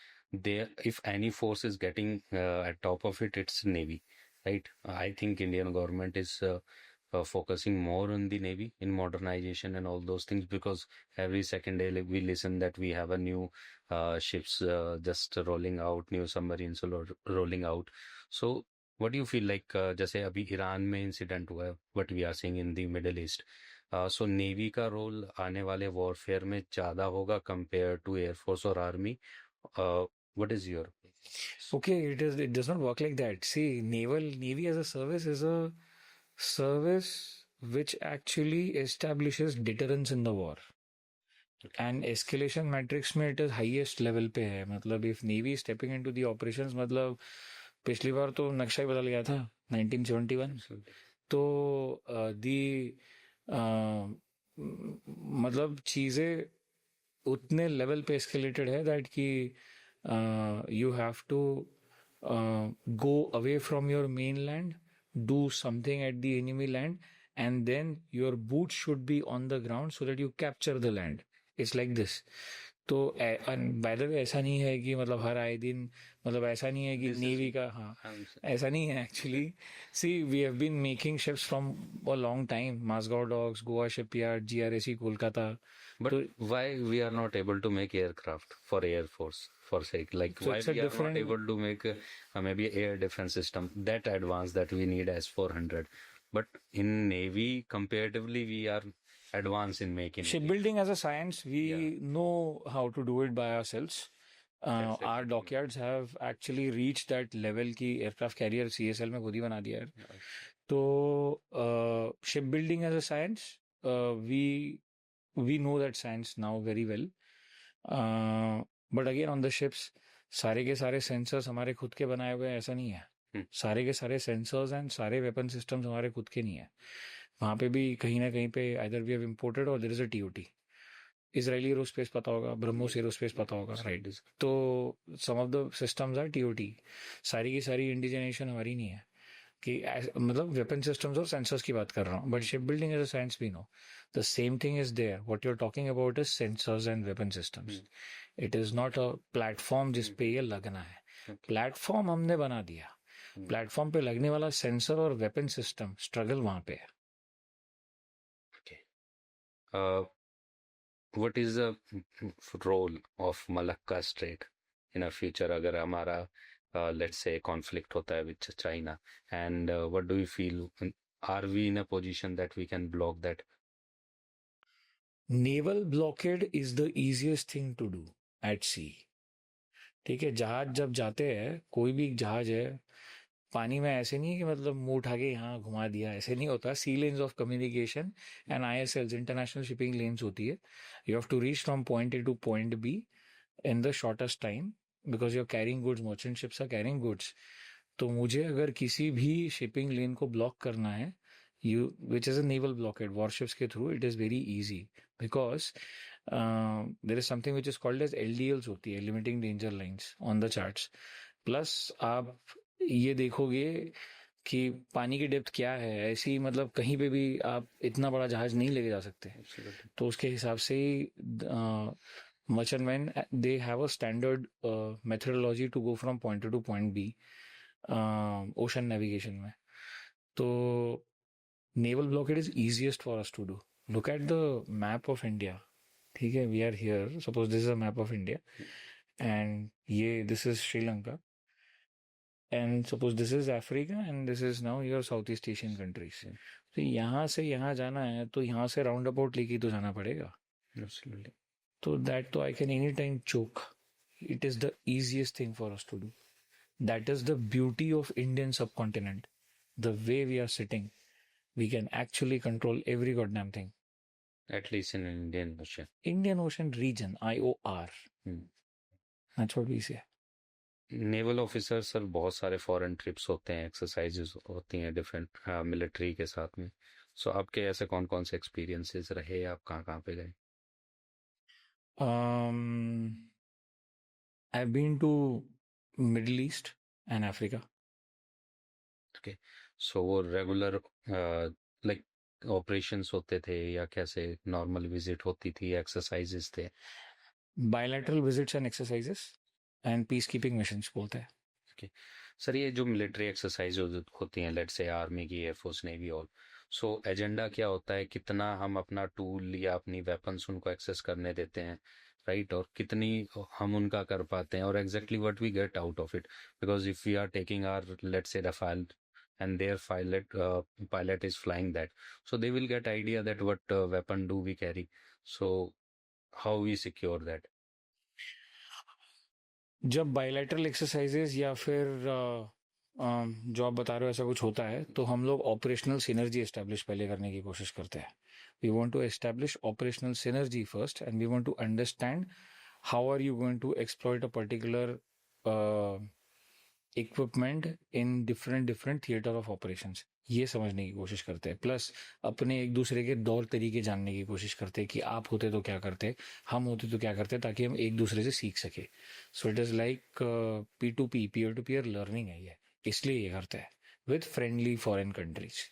if any force is getting at top of it, it's Navy, right? I think Indian government is focusing more on the Navy in modernization and all those things, because every second day we listen that we have a new ships just rolling out, new submarines rolling out. So what do you feel like, जैसे अभी Iran में incident हुआ है, what we are seeing in the Middle East, so navy का role आने वाले warfare में ज़्यादा होगा कंपेयर टू एयरफोर्स और army? What is your? Okay, it does not work like that. See, Navy as a service is a service which actually establishes deterrence in the war. And escalation matrix में it is highest level पे है. मतलब if Navy is stepping into the operations, मतलब पिछली बार तो नक्शा ही बदल गया था 1971. तो मतलब चीज़ें उतने लेवल पे एस्केलेटेड है दैट कि you have to go away from your mainland, do something at the enemy land, and then your boots should be on the ground so that you capture the land. It's like this. तो by the way ऐसा नहीं है कि मतलब हर आए दिन, मतलब ऐसा नहीं है कि नेवी का, हाँ ऐसा नहीं है actually. See we have been making ships from a long time, Mazagon docks, Goa shipyard, GRSC Kolkata. But why we are not able to make aircraft for Air Force, for sake, like So why it's a we are not different- able to make maybe air defense system that advanced that we need S-400, but in Navy comparatively we are advanced in making it. Shipbuilding as a science, we Yeah. know how to do it by ourselves. That's Our it. dockyards have actually reached that level कि aircraft carrier CSL में खुद ही बना दिया है. Yeah. तो shipbuilding as a science, we know that science now very well. But again on the ships, सारे के सारे sensors हमारे खुद के बनाए हुए हैं ऐसा नहीं है. सारे के सारे sensors and सारे weapon systems हमारे खुद के नहीं है. वहाँ पे भी कहीं ना कहीं पे either we have imported or there is a TOT. Israeli aerospace पता होगा, ब्रह्मोस एरोस्पेस पता होगा, राइट? तो some of the systems are TOT, सारी की सारी इंडिजिनेशन हमारी नहीं है कि मतलब वेपन सिस्टम्स और सेंसर्स की बात कर रहा हूँ, but ship building is a science we know, the same thing is there, what you are talking about is sensors and weapon systems, it is not a platform जिस पे ये लगना है, प्लेटफॉर्म हमने बना दिया, प्लेटफॉर्म पे लगने वाला सेंसर और वेपन सिस्टम स्ट्रगल वहां पे है। Uh, what is the role of Malacca Strait in a future अगर हमारा let's say conflict होता है with China, and what do you feel, are we in a position that we can block that? Naval blockade is the easiest thing to do at sea. ठीक है, जहाज जब जाते हैं, कोई भी जहाज है पानी में, ऐसे नहीं है कि मतलब मुंह उठा के यहाँ घुमा दिया, ऐसे नहीं होता। Sea lanes of communication and ISLs, international shipping lanes होती है। You have to reach from point A to point B in the shortest time because you are carrying goods, merchant ships are carrying goods. तो मुझे अगर किसी भी shipping लेन को block करना है, you which is a naval blockade, warships के through, it is very easy because there is something which is called as LDLs होती है, limiting danger lines on the charts. plus आप ये देखोगे कि पानी की डेप्थ क्या है, ऐसी मतलब कहीं पे भी आप इतना बड़ा जहाज नहीं लेके जा सकते। तो उसके हिसाब से merchantmen they have a standard methodology to go from point A to point B ocean navigation में। तो naval blockade is easiest for us to do. Look at the map of India. ठीक है, we are here, suppose this is a map of India and ये this is Sri Lanka and suppose this is Africa and this is now your Southeast Asian countries. तो यहाँ से यहाँ जाना है तो यहाँ से राउंड अबाउट लेके तो जाना पड़ेगा। Absolutely. तो that तो I can anytime choke. It is the easiest thing for us to do. That is the beauty of Indian subcontinent. The way we are sitting, we can actually control every goddamn thing. At least in Indian Ocean. Indian Ocean region, IOR. That's what we say. Naval officer sir बहुत सारे foreign trips होते हैं, exercises होती हैं different military के साथ में। सो आपके ऐसे कौन कौन से एक्सपीरियंसेस रहे, आप कहाँ कहाँ पे गए? I've been to Middle East and Africa. Okay. सो वो रेगुलर लाइक ऑपरेशंस होते थे या कैसे नॉर्मल विजिट होती थी, एक्सरसाइजेस थे? Bilateral visits and exercises and peacekeeping missions बोलते हैं। सर ये जो मिलिट्री एक्सरसाइज होती हैं, लेट्स से आर्मी की, एयरफोर्स, नेवी, ऑल, सो एजेंडा क्या होता है? कितना हम अपना टूल या अपनी वेपन्स उनको एक्सेस करने देते हैं, राइट? और कितनी हम उनका कर पाते हैं, और exactly what we get out of it? Because if we are taking our let's say Rafale and their pilot is flying that, so they will get idea that what weapon do we carry, so how we secure that? जब bilateral exercises या फिर जो आप बता रहे हो ऐसा कुछ होता है, तो हम लोग ऑपरेशनल सिनर्जी एस्टेब्लिश पहले करने की कोशिश करते हैं। We want to establish operational synergy first and we want to understand how are you going to exploit a particular equipment in different theatre of operations, ये समझने की कोशिश करते हैं। प्लस अपने एक दूसरे के दौर तरीके जानने की कोशिश करते हैं कि आप होते तो क्या करते, हम होते तो क्या करते, ताकि हम एक दूसरे से सीख सके। So it is like P2P, peer to peer learning है ये, इसलिए ये करते हैं विद फ्रेंडली फॉरेन कंट्रीज।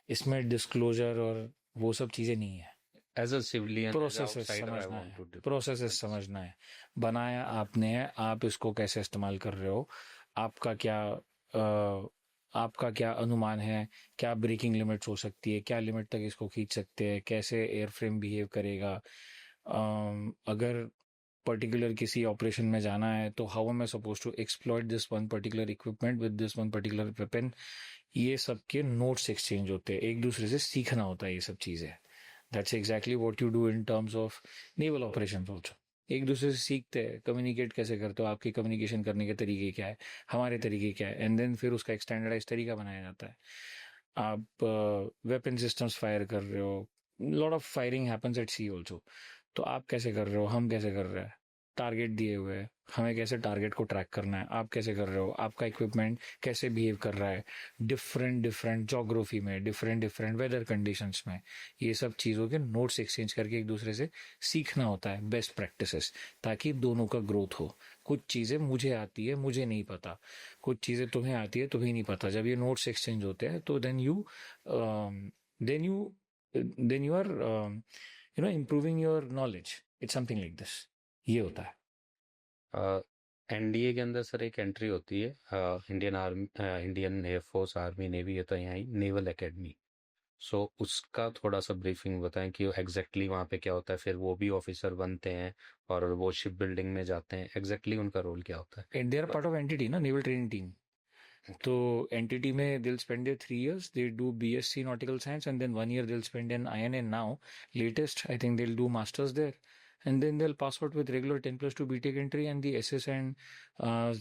इसमें डिस्क्लोजर और वो सब चीज़ें नहीं है। एज अ सिविलियन, प्रोसेसेस समझना है, प्रोसेसेस समझना है। बनाया आपने है, आप इसको कैसे इस्तेमाल कर रहे हो, आपका क्या अनुमान है, क्या ब्रेकिंग लिमिट्स हो सकती है, क्या लिमिट तक इसको खींच सकते हैं, कैसे एयरफ्रेम बिहेव करेगा, अगर पर्टिकुलर किसी ऑपरेशन में जाना है तो how am I suppose to exploit this one particular equipment with this one particular weapon. ये सब के नोट्स एक्सचेंज होते हैं, एक दूसरे से सीखना होता है ये सब चीज़ें। That's exactly what you do in terms of naval operations also. एक दूसरे से सीखते हैं, कम्युनिकेट कैसे करते हो, आपके कम्युनिकेशन करने के तरीके क्या है, हमारे तरीके क्या है, एंड देन फिर उसका एक स्टैंडर्डाइज तरीका बनाया जाता है। आप वेपन सिस्टम्स फायर कर रहे हो, lot of firing happens at sea also, तो आप कैसे कर रहे हो, हम कैसे कर रहे हैं, टारगेट दिए हुए हैं, हमें कैसे टारगेट को ट्रैक करना है, आप कैसे कर रहे हो, आपका इक्विपमेंट कैसे बिहेव कर रहा है डिफरेंट डिफरेंट जोग्राफी में, डिफरेंट डिफरेंट वेदर कंडीशंस में, ये सब चीज़ों के नोट्स एक्सचेंज करके एक दूसरे से सीखना होता है बेस्ट प्रैक्टिसेस, ताकि दोनों का ग्रोथ हो। कुछ चीज़ें मुझे आती है, मुझे नहीं पता, कुछ चीज़ें तुम्हें आती है, तुम्हें नहीं पता। जब ये नोट्स एक्सचेंज होते हैं तो then you then you are improving your knowledge. It's something like this, ये होता है। एनडीए के अंदर सर एक एंट्री होती है, Indian army, Indian air force, army, navy, ये तो यहाँ ही नेवल एकेडमी। सो उसका थोड़ा सा ब्रीफिंग बताएं कि एग्जैक्टली वहाँ पे क्या होता है, फिर वो भी ऑफिसर बनते हैं और वो शिप बिल्डिंग में जाते हैं, एग्जैक्टली उनका रोल क्या होता है? And they are part of NTT ना, नेवल ट्रेनिंग टीम। तो एनटीटी में they'll spend their 3 years, they do BSc nautical science, and then 1 year they'll spend in INA. Now latest I think they'll do masters there, and then they'll pass out with regular 10+2 BTech entry and the SS and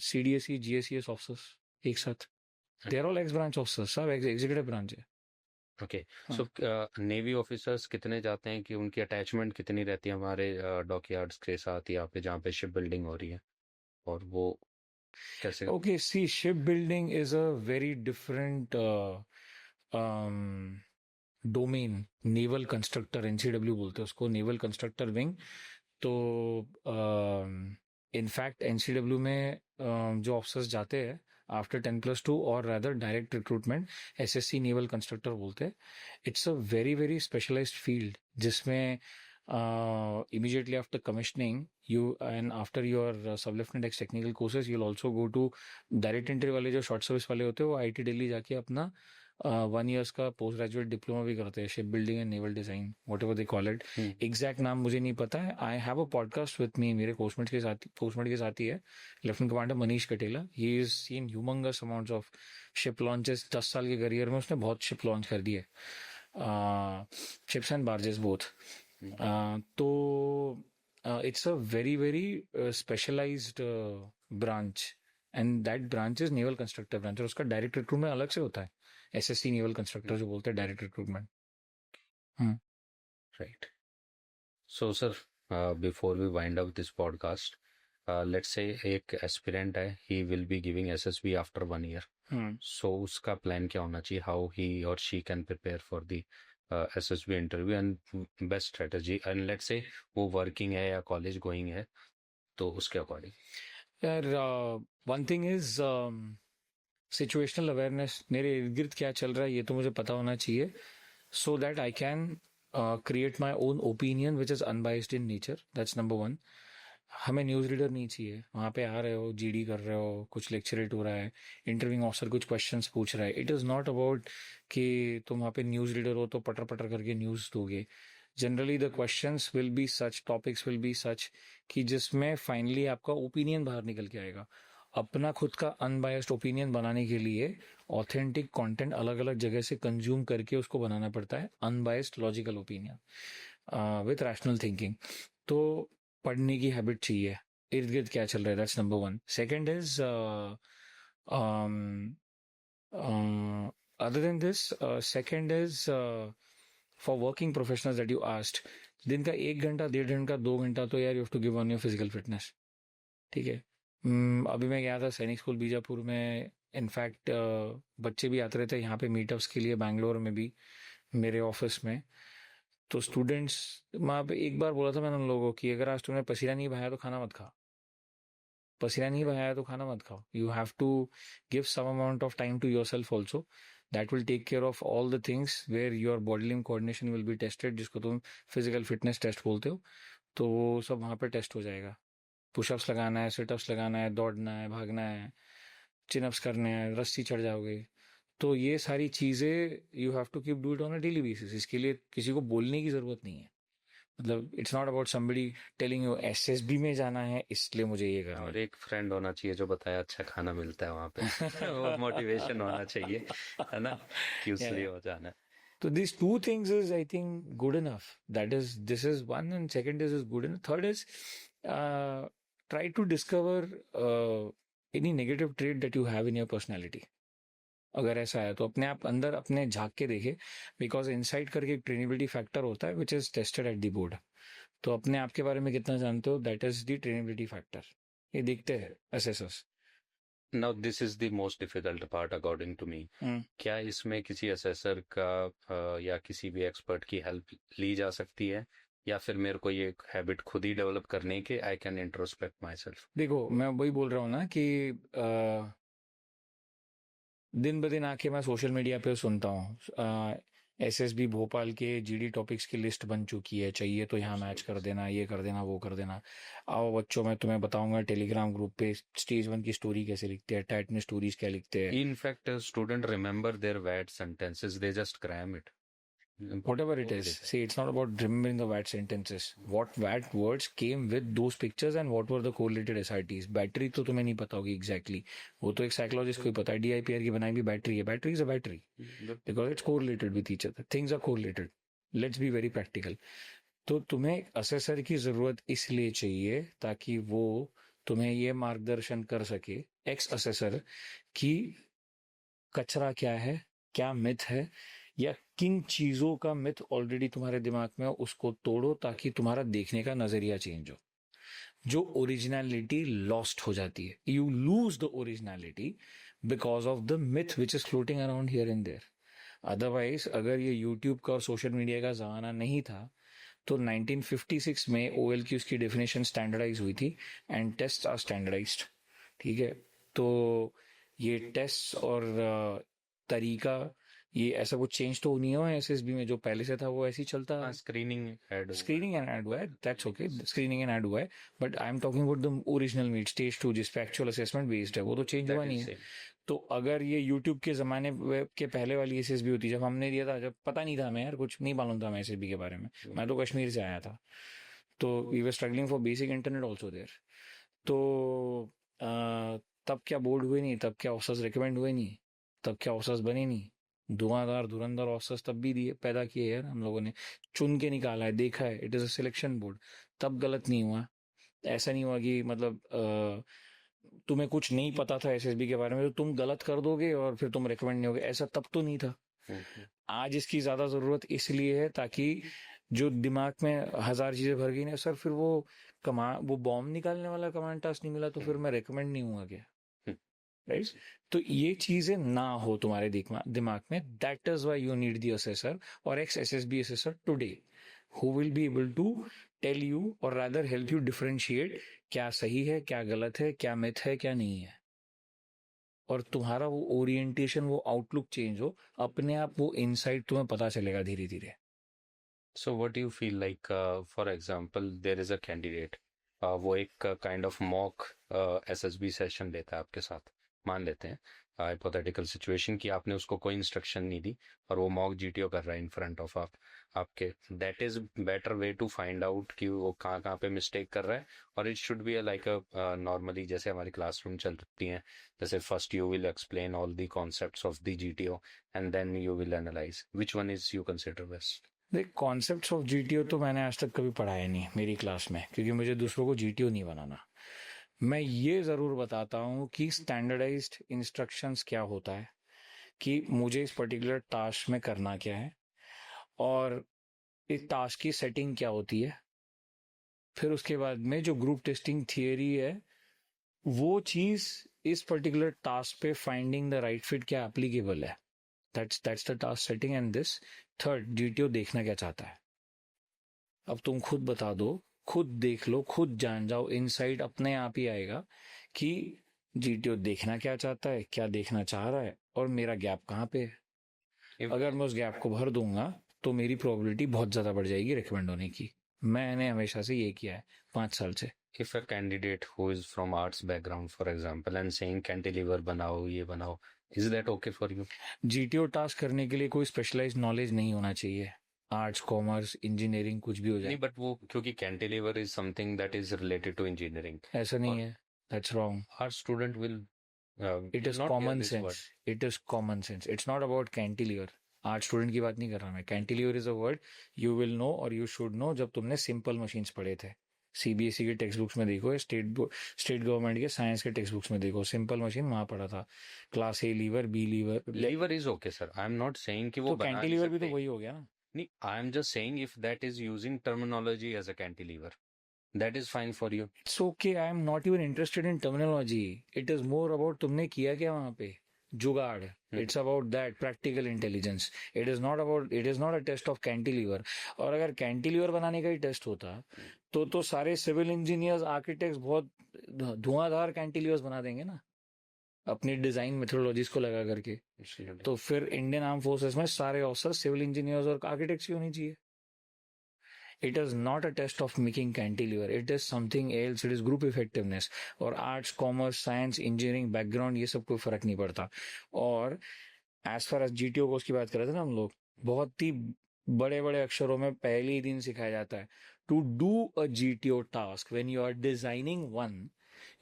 CDSE GSES officers एक साथ। they are all ex branch officers, सब executive branch है। Okay. हाँ। सो navy officers कितने जाते हैं, कि उनकी अटैचमेंट कितनी रहती है हमारे डॉकयार्ड्स के साथ यहाँ पे जहाँ पे शिप बिल्डिंग हो रही है, और वो कैसे? Okay, see, shipbuilding is a very different domain. Naval constructor, NCW बोलते हैं उसको, नेवल कंस्ट्रक्टर विंग। तो इनफैक्ट एनसीडब्ल्यू में जो ऑफिसर्स जाते हैं आफ्टर 10+2 और rather direct recruitment, SSC naval constructor बोलते हैं। It's a very very specialised field, जिसमें immediately after commissioning you and after your sub lieutenant ex technical courses you'll also go to direct entry वाले जो short service वाले होते हैं, वो IT Delhi जाके अपना 1 years का पोस्ट ग्रेजुएट डिप्लोमा भी करते हैं, ship building and naval design, what ever they call it. Exact नाम मुझे नहीं पता है। I have a podcast with me, मेरे पोस्टमेट के साथ ही है लेफ्टिनेंट कमांडर मनीष कटेला। He is seen humongous amounts of ship launches. 10 साल के करियर में उसने बहुत शिप लॉन्च कर दिए, शिप्स एंड बार्जेस बोथ। तो it's a very very specialized branch, and that branch is naval constructor branch, और उसका डायरेक्ट रिक्रूटमेंट अलग से होता है, एसएससी नेवल कंस्ट्रक्टर जो बोलते हैं direct recruitment. Right. So sir, before we wind up this podcast, let's say एक एस्पिरेंट है, he will be giving SSB after 1 year, so उसका प्लान क्या होना चाहिए, हाउ ही और she can prepare for the SSB interview and best strategy, and let's say वो working है या कॉलेज गोइंग है, तो उसके अकॉर्डिंग। यार one thing is situational awareness, मेरे इर्द गिर्द क्या चल रहा है ये तो मुझे पता होना चाहिए, so that I can create my own opinion which is unbiased in nature. That's number 1। हमें न्यूज़ रीडर नहीं चाहिए। वहाँ पे आ रहे हो, जीडी कर रहे हो, कुछ लेक्चरेट हो रहा है, इंटरव्यूइंग ऑफिसर कुछ क्वेश्चंस पूछ रहा है, इट इज़ नॉट अबाउट कि तुम वहाँ पे न्यूज़ रीडर हो तो पटर पटर करके न्यूज़ दोगे। Generally the questions will be such, topics will be such कि जिसमें फाइनली आपका ओपिनियन बाहर निकल के आएगा। अपना खुद का अनबायस्ड ओपिनियन बनाने के लिए ऑथेंटिक कंटेंट अलग अलग जगह से कंज्यूम करके उसको बनाना पड़ता है, unbiased logical opinion with rational thinking. तो पढ़ने की हैबिट चाहिए, इर्द गिर्द क्या चल रहा है, that's number 1। Second is other than this, second is for working professionals that you asked, दिन का 1 घंटा, 1.5 घंटा, 2 घंटा तो यार you have to give on your physical fitness. ठीक है। अभी मैं गया था सैनिक स्कूल बीजापुर में, इनफैक्ट बच्चे भी आते रहते हैं यहाँ पे मीटअप्स के लिए, बैंगलोर में भी मेरे ऑफिस में। तो स्टूडेंट्स, वहाँ पे एक बार बोला था मैंने उन लोगों की, अगर आज तुमने पसीना नहीं बहाया तो खाना मत खाओ, पसीना नहीं बहाया तो खाना मत खाओ। You have to give some amount of time to yourself also, that will take care of all the things where your body limb coordination will be tested, जिसको तुम फिजिकल फिटनेस टेस्ट बोलते हो। तो वो सब वहाँ पे test हो जाएगा। पुशअप्स लगाना है, सिटअप्स लगाना है, दौड़ना है, भागना है, चिनअप्स करने हैं, रस्सी चढ़ जाओगे। तो ये सारी चीज़ें you have to keep do it on a daily basis. इसके लिए किसी को बोलने की ज़रूरत नहीं है। मतलब it's not about somebody telling you SSB में जाना है इसलिए मुझे ये करना और है। एक फ्रेंड होना चाहिए जो बताया अच्छा खाना मिलता है वहाँ पे वो मोटिवेशन होना चाहिए, है ना, कि उसलिए हो जाना है। So these two things is, I think, good enough. This is one, and second is good enough. Third is, try to discover any negative trait that you have in your personality. अगर ऐसा है तो अपने आप अंदर अपने झांक के देखे, बिकॉज इनसाइट करके एक ट्रेनेबिलिटी फैक्टर होता है which is tested at the board. तो अपने आप के बारे में कितना जानते हो, that is the trainability factor. ये देखते हैं assessors. Now this is the most difficult part according to me. क्या इसमें किसी असेसर का या किसी भी एक्सपर्ट की हेल्प ली जा सकती है, या फिर मेरे को ये हैबिट खुद ही डेवलप करने के I can introspect my self? देखो मैं वही बोल रहा हूँ ना कि दिन ब दिन आके मैं सोशल मीडिया पे सुनता हूँ एसएसबी भोपाल के जीडी टॉपिक्स की लिस्ट बन चुकी है, चाहिए तो यहाँ मैच कर देना, ये कर देना, वो कर देना। आओ बच्चों, मैं तुम्हें बताऊंगा टेलीग्राम ग्रुप पे स्टेज 1 की स्टोरी कैसे लिखते हैं, टैट में स्टोरीज क्या लिखते हैं। In fact, student remember their bad sentences, they just cram it. Whatever it is, see, it's not about remembering the bad sentences. What bad words came with those pictures and what were the correlated SRTs. Battery तो तुम्हें नहीं पता होगी exactly, वो तो एक psychologist को ही पता है। DIPR की बनाई भी बैटरी है, battery is a battery because it's correlated with each other, things are correlated. Let's be very practical. तो तुम्हें असेसर की जरूरत इसलिए चाहिए ताकि वो तुम्हें ये मार्गदर्शन कर सके, एक्स असेसर, कि कचरा क्या है, क्या मिथ है, या किन चीजों का मिथ ऑलरेडी तुम्हारे दिमाग में हो, उसको तोड़ो ताकि तुम्हारा देखने का नजरिया चेंज हो। जो ओरिजिनलिटी लॉस्ट हो जाती है, you lose the originality because of the myth which is floating around here and there. Otherwise अगर ये यूट्यूब का और सोशल मीडिया का जमाना नहीं था तो 1956 में OLQs की डेफिनेशन स्टैंडर्डाइज हुई थी एंड टेस्ट आर स्टैंडर्डाइज्ड। ठीक है, तो ये टेस्ट और तरीका, ये ऐसा कुछ चेंज तो नहीं हुआ है एसएसबी में, जो पहले से था वो ऐसे ही चलता है। स्क्रीनिंग एंड ऐड हुआ है, that's okay, screening and add हुआ है, but I am talking about the original meet stage 2 जिस पे एक्चुअल असेसमेंट बेस्ड है, वो तो चेंज हुआ नहीं है। तो अगर ये यूट्यूब के जमाने के पहले वाली एसएसबी होती, जब हमने दिया था, जब पता नहीं था, मैं यार कुछ नहीं मालूम था मैं एसएसबी के बारे में, मैं तो कश्मीर से आया था, तो we were struggling for basic internet also there. तो तब क्या बोर्ड हुए नहीं, तब क्या ऑफिसर्स रिकमेंड हुए नहीं, तब क्या ऑफिसर्स बने नहीं, धुआंधार धुरंधर ऑफिसर्स तब भी दिए, पैदा किए यार हम लोगों ने, चुन के निकाला है, देखा है, it is a selection board. तब गलत नहीं हुआ, ऐसा नहीं हुआ कि मतलब तुम्हें कुछ नहीं पता था एसएसबी के बारे में तो तुम गलत कर दोगे और फिर तुम रिकमेंड नहीं होगे, ऐसा तब तो नहीं था। आज इसकी ज्यादा जरूरत इसलिए है ताकि जो दिमाग में हजार चीजें भर गई ना सर, फिर वो बॉम्ब निकालने वाला कमांड टास्क नहीं मिला तो फिर मैं रिकमेंड नहीं हुआ क्या, राइट? तो ये चीजें ना हो तुम्हारे दिमाग में, that is why you need the assessor और ex SSB assessor today who will be able to tell you or rather help you differentiate क्या सही है, क्या गलत है, क्या मिथ है, क्या नहीं है, और तुम्हारा वो ओरिएंटेशन, वो आउटलुक चेंज हो, अपने आप वो इनसाइट तुम्हें पता चलेगा धीरे धीरे। So what do you feel like, for example, there is a candidate, वो एक kind of mock SSB session लेता है आपके साथ, मान लेते हैं हाइपोथेटिकल सिचुएशन कि आपने उसको कोई इंस्ट्रक्शन नहीं दी और वो मॉक GTO कर रहा है इन फ्रंट ऑफ आपके, that is better way to find out कि वो कहाँ कहाँ पे मिस्टेक कर रहा है, और it should be like a normally जैसे हमारी क्लासरूम चलती हैं, जैसे first you will explain all the concepts of the GTO and then you will analyse, which one is you consider best? देख, कॉन्सेप्ट्स ऑफ GTO तो मैंने आज तक कभी पढ़ाया नहीं मेरी क्लास में, क्योंकि मुझे दूसरों को GTO नहीं बनाना। मैं ये जरूर बताता हूँ कि स्टैंडर्डाइज्ड इंस्ट्रक्शंस क्या होता है, कि मुझे इस पर्टिकुलर टास्क में करना क्या है और इस टास्क की सेटिंग क्या होती है। फिर उसके बाद में जो ग्रुप टेस्टिंग थियरी है, वो चीज इस पर्टिकुलर टास्क पे फाइंडिंग द राइट फिट क्या एप्लीकेबल है, that's the task setting. And this third, GTO देखना क्या चाहता है। अब तुम खुद बता दो, खुद देख लो, खुद जान जाओ, इनसाइट अपने आप ही आएगा कि GTO देखना क्या चाहता है, क्या देखना चाह रहा है, और मेरा गैप कहाँ पे है। अगर मैं उस गैप को भर दूंगा तो मेरी प्रोबेबिलिटी बहुत ज्यादा बढ़ जाएगी रिकमेंड होने की। मैंने हमेशा से ये किया है 5 साल से। If a candidate who is from arts background, for example, and saying cantilever बनाओ, ये बनाओ, is that okay for you? GTO task करने के लिए कोई स्पेशलाइज्ड नॉलेज नहीं होना चाहिए, आर्ट्स, कॉमर्स, इंजीनियरिंग कुछ भी हो जाए। नहीं, बट वो क्योंकि cantilever is something that is related to engineering. ऐसा नहीं है, that's wrong. Our student will it is common sense, it is common sense, it's not about cantilever. Art student की बात नहीं कर रहा मैं। Cantilever is a word you will know और यू शुड नो जब तुमने सिंपल मशीन्स पढ़े थे। CBSE के टेक्स्ट बुक्स में देखो, स्टेट गवर्नमेंट के साइंस के टेक्स्ट बुक्स में देखो, सिंपल मशीन वहां पढ़ा था, class A lever, B lever. Lever is okay sir, I am not saying कि वो तो कैंटिलीवर भी तो वही हो गया ना। I am just saying if that is using terminology as a cantilever, that is fine for you. It's okay. I am not even interested in terminology. It is more about तुमने किया क्या वहां पे जुगाड़. It's about that practical intelligence. It is not a test of cantilever. और अगर cantilever बनाने का ही टेस्ट होता तो सारे सिविल इंजीनियर्स आर्किटेक्ट्स बहुत धुआंधार कैंटिलीवर्स बना देंगे ना अपनी डिजाइन मेथोडोलॉजीज को लगा करके. तो फिर इंडियन आर्म फोर्सेस में सारे ऑफिसर्स सिविल इंजीनियर्स और आर्किटेक्ट्स ही होनी चाहिए. It is not a test of making cantilever. It is something else. It is group effectiveness. और arts commerce science engineering background ये सब कोई फर्क नहीं पड़ता. और एज फार एज जीटीओ को उसकी बात कर रहे थे ना हम लोग, बहुत ही बड़े बड़े अक्षरों में पहले ही दिन सिखाया जाता है to do a GTO task when you are designing one.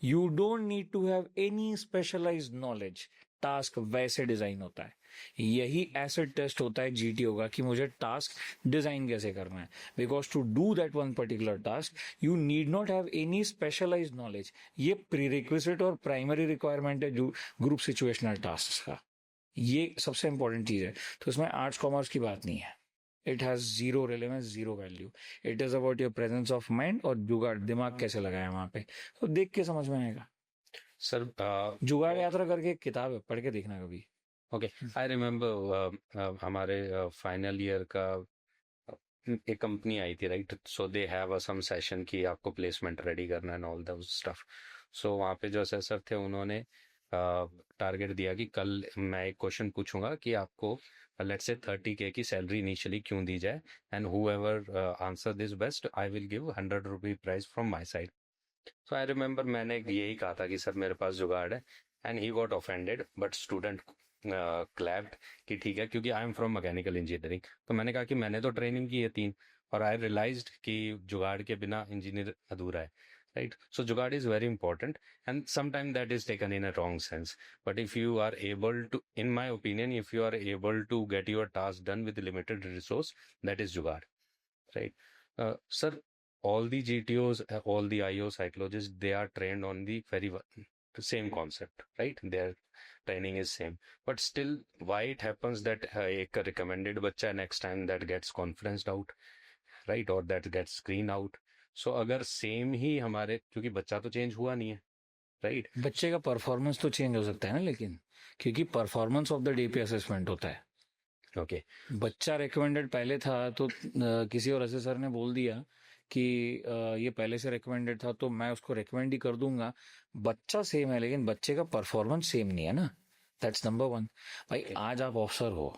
You don't need to have any specialised knowledge. Task वैसे डिजाइन होता है. यही एसिड टेस्ट होता है जीटीओ का कि मुझे टास्क डिजाइन कैसे करना है. Because to do that one particular task you need not have any specialised knowledge. ये प्रीरिक्विजिट और प्राइमरी रिक्वायरमेंट है ग्रुप सिचुएशनल टास्क का. ये सबसे इंपॉर्टेंट चीज है. तो इसमें आर्ट्स कॉमर्स की बात नहीं है. It has zero relevance, zero value. It is about your presence of mind और जुगाड़ दिमाग कैसे लगाया वहां पे. तो देख के समझ में आएगा. सर जुगाड़ यात्रा करके एक किताब है, पढ़ के देखना कभी. ओके, आई रिमेम्बर हमारे फाइनल ईयर का एक कंपनी आई थी, right? So they have some session कि आपको प्लेसमेंट रेडी करना and all the stuff. So वहाँ पे जो असेसर थे उन्होंने टारगेट दिया कि कल मैं एक क्वेश्चन पूछूंगा कि आपको लेट्स से 30K की सैलरी इनिशियली क्यों दी जाए, and whoever answer this best I will give 100 rupee prize from my side. So I remember मैंने यही कहा था कि सर मेरे पास जुगाड़ है, and he got offended but student clapped कि ठीक है, क्योंकि I am from mechanical engineering. तो मैंने कहा कि मैंने तो ट्रेनिंग की है 3, और आई रियलाइज्ड कि जुगाड़ के बिना इंजीनियर अधूरा है, right? So jugaad is very important, and sometime that is taken in a wrong sense. But if you are able to, in my opinion, if you are able to get your task done with limited resource, that is jugaad, right? Sir, all the GTOs, all the IO psychologists, they are trained on the very same concept, right? Their training is same, but still why it happens that एक recommended बच्चा next time that gets conferenced out, right? or that gets screened out. So अगर same ही हमारे, क्योंकि बच्चा तो change हुआ नहीं है, right? बच्चे का परफॉर्मेंस तो चेंज हो सकता है ना, लेकिन क्योंकि परफॉर्मेंस ऑफ द डे पे असेसमेंट होता है. Okay. बच्चा रिकमेंडेड पहले था तो किसी और असेसर ने बोल दिया कि ये पहले से रिकमेंडेड था तो मैं उसको रिकमेंड ही कर दूंगा. बच्चा सेम है लेकिन बच्चे का परफॉर्मेंस सेम नहीं है ना. That's number one. भाई आज आप ऑफिसर हो,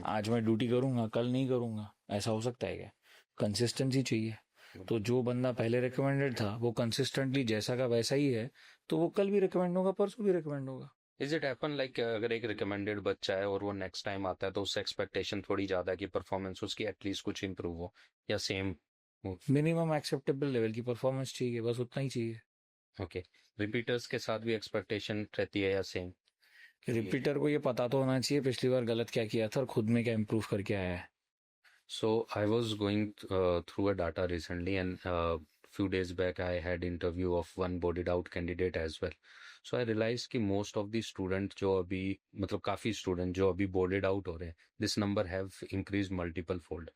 आज मैं ड्यूटी करूंगा, कल नहीं करूंगा, ऐसा हो सकता है क्या? कंसिस्टेंसी चाहिए. तो जो बंदा पहले रिकमेंडेड था वो कंसिस्टेंटली जैसा का वैसा ही है, तो वो कल भी रिकमेंड होगा, परसों भी रिकमेंड होगा. इज इट हैपन लाइक अगर एक रिकमेंडेड बच्चा है और वो नेक्स्ट टाइम आता है तो उससे एक्सपेक्टेशन थोड़ी ज्यादा है कि परफॉर्मेंस उसकी एटलीस्ट कुछ इंप्रूव हो, या सेम? मिनिमम एक्सेप्टेबल लेवल की परफॉर्मेंस चाहिए, बस उतना ही चाहिए. ओके. रिपीटर्स के साथ भी एक्सपेक्टेशन रहती है या सेम? रिपीटर को ये पता तो होना चाहिए पिछली बार गलत क्या किया था और खुद में क्या इम्प्रूव करके आया है. So I was going through a data recently, and few days back I had interview of one bodied out candidate as well. So I realized कि most of the student जो अभी, मतलब काफी student जो अभी boarded out हो रहे हैं, this number have increased multiple fold.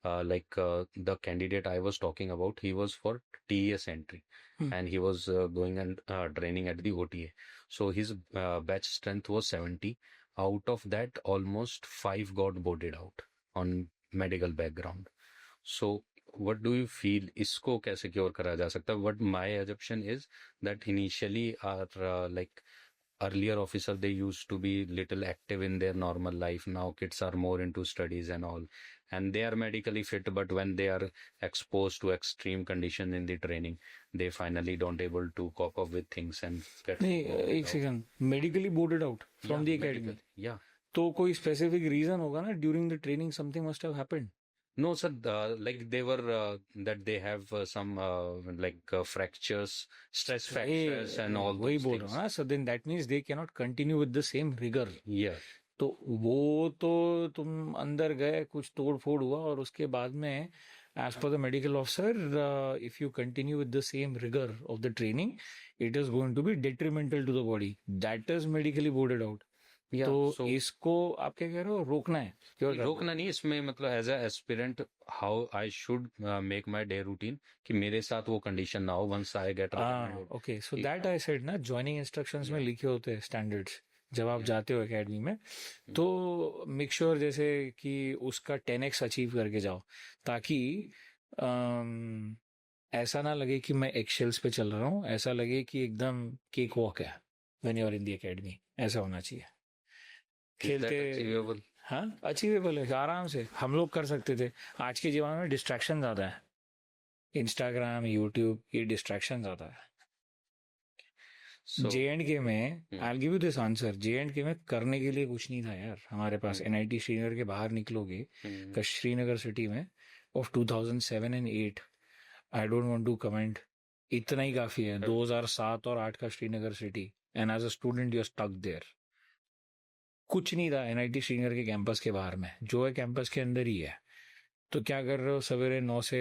The candidate I was talking about, he was for TES entry, and he was going and training at the OTA. So his batch strength was 70. Out of that, almost 5 got boarded out on medical background. So what do you feel, इसको कैसे cure करा जा सकता है? What my assumption is that initially our like earlier officer, they used to be little active in their normal life. Now kids are more into studies and all, and they are medically fit, but when they are exposed to extreme condition in the training, they finally don't able to cope up with things and get नहीं, एक second, medically boarded out from the academy, yeah. तो कोई specific reason होगा ना. During the training something must have happened. No, sir. Like they were that they have some fractures, stress fractures, and all वही those बोल things. रहा हूँ. So then that means they cannot continue with the same rigour. Yeah. तो वो तो तुम अंदर गए, कुछ तोड़ फोड़ हुआ, और उसके बाद में as per the medical officer if you continue with the same rigour of the training, it is going to be detrimental to the body. That is medically boarded out. या तो सो इसको आप क्या कह रहे हो, रोकना है, क्योर करना है। रोकना नहीं, इसमें मतलब as a aspirant how I should make my day routine कि मेरे साथ वो कंडीशन ना हो once I get recommended okay, so कि दैट आई सेड ना, ज्वाइनिंग इंस्ट्रक्शंस में या लिखे होते हैं स्टैंडर्ड्स जब आप या जाते हो एकेडमी में। तो मेक श्योर जैसे कि उसका 10x अचीव करके जाओ, ताकि अम, ऐसा ना लगे कि मैं एक्शेल्स पे चल रहा हूँ, ऐसा लगे कि एकदम केक वॉक है when you are in the academy. ऐसा होना चाहिए इज दैट खेलते। अचीवेबल? हाँ, अचीवेबल है, आराम से हम लोग कर सकते थे। आज के ज़माने में डिस्ट्रैक्शन ज़्यादा है, इंस्टाग्राम यूट्यूब, ये डिस्ट्रैक्शन ज़्यादा है। सो J&K में, I give you this answer, J&K में करने के लिए कुछ नहीं था यार हमारे पास। NIT श्रीनगर के बाहर निकलोगे श्रीनगर सिटी में of 2007 and 8, I don't want to comment, इतना ही काफी है। 2007 और 8 का Srinagar city, and as a student you are stuck there. कुछ नहीं था NIT श्रीनगर के कैंपस के बाहर में, जो है कैंपस के अंदर ही है। तो क्या कर रहे हो, सवेरे 9 से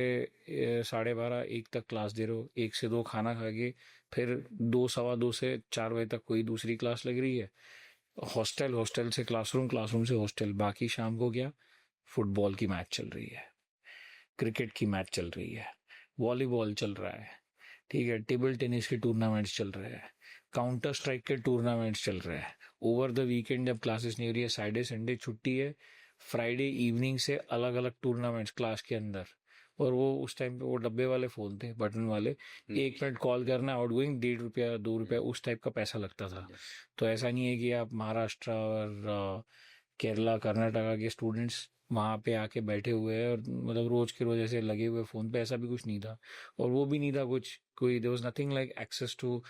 12:30 1 तक क्लास दे रहे हो, 1 से 2 खाना खा के फिर 2 सवा 2 से 4 बजे तक कोई दूसरी क्लास लग रही है। हॉस्टल, हॉस्टल से क्लासरूम, क्लासरूम से हॉस्टल। बाकी शाम को क्या, फुटबॉल की मैच चल रही है, क्रिकेट की मैच चल रही है, वॉलीबॉल चल रहा है, ठीक है, टेबल टेनिस के टूर्नामेंट्स चल रहे हैं, काउंटर स्ट्राइक के टूर्नामेंट्स चल रहे हैं। ओवर द वीकेंड जब क्लासेस नहीं हो रही है, सैटरडे संडे छुट्टी है, फ्राइडे इवनिंग से अलग अलग टूर्नामेंट्स क्लास के अंदर। और वो उस टाइम पे वो डब्बे वाले फोन थे, बटन वाले, 1 मिनट कॉल करना, आउट गोइंग 1.5 रुपया 2 रुपया, उस टाइप का पैसा लगता था। तो ऐसा नहीं है कि आप महाराष्ट्र और केरला कर्नाटका के स्टूडेंट्स वहाँ पे आके बैठे हुए हैं और मतलब रोज के रोज ऐसे लगे हुए फोन पे, ऐसा भी कुछ नहीं था। और वो भी नहीं था कुछ, कोई there was nothing like access to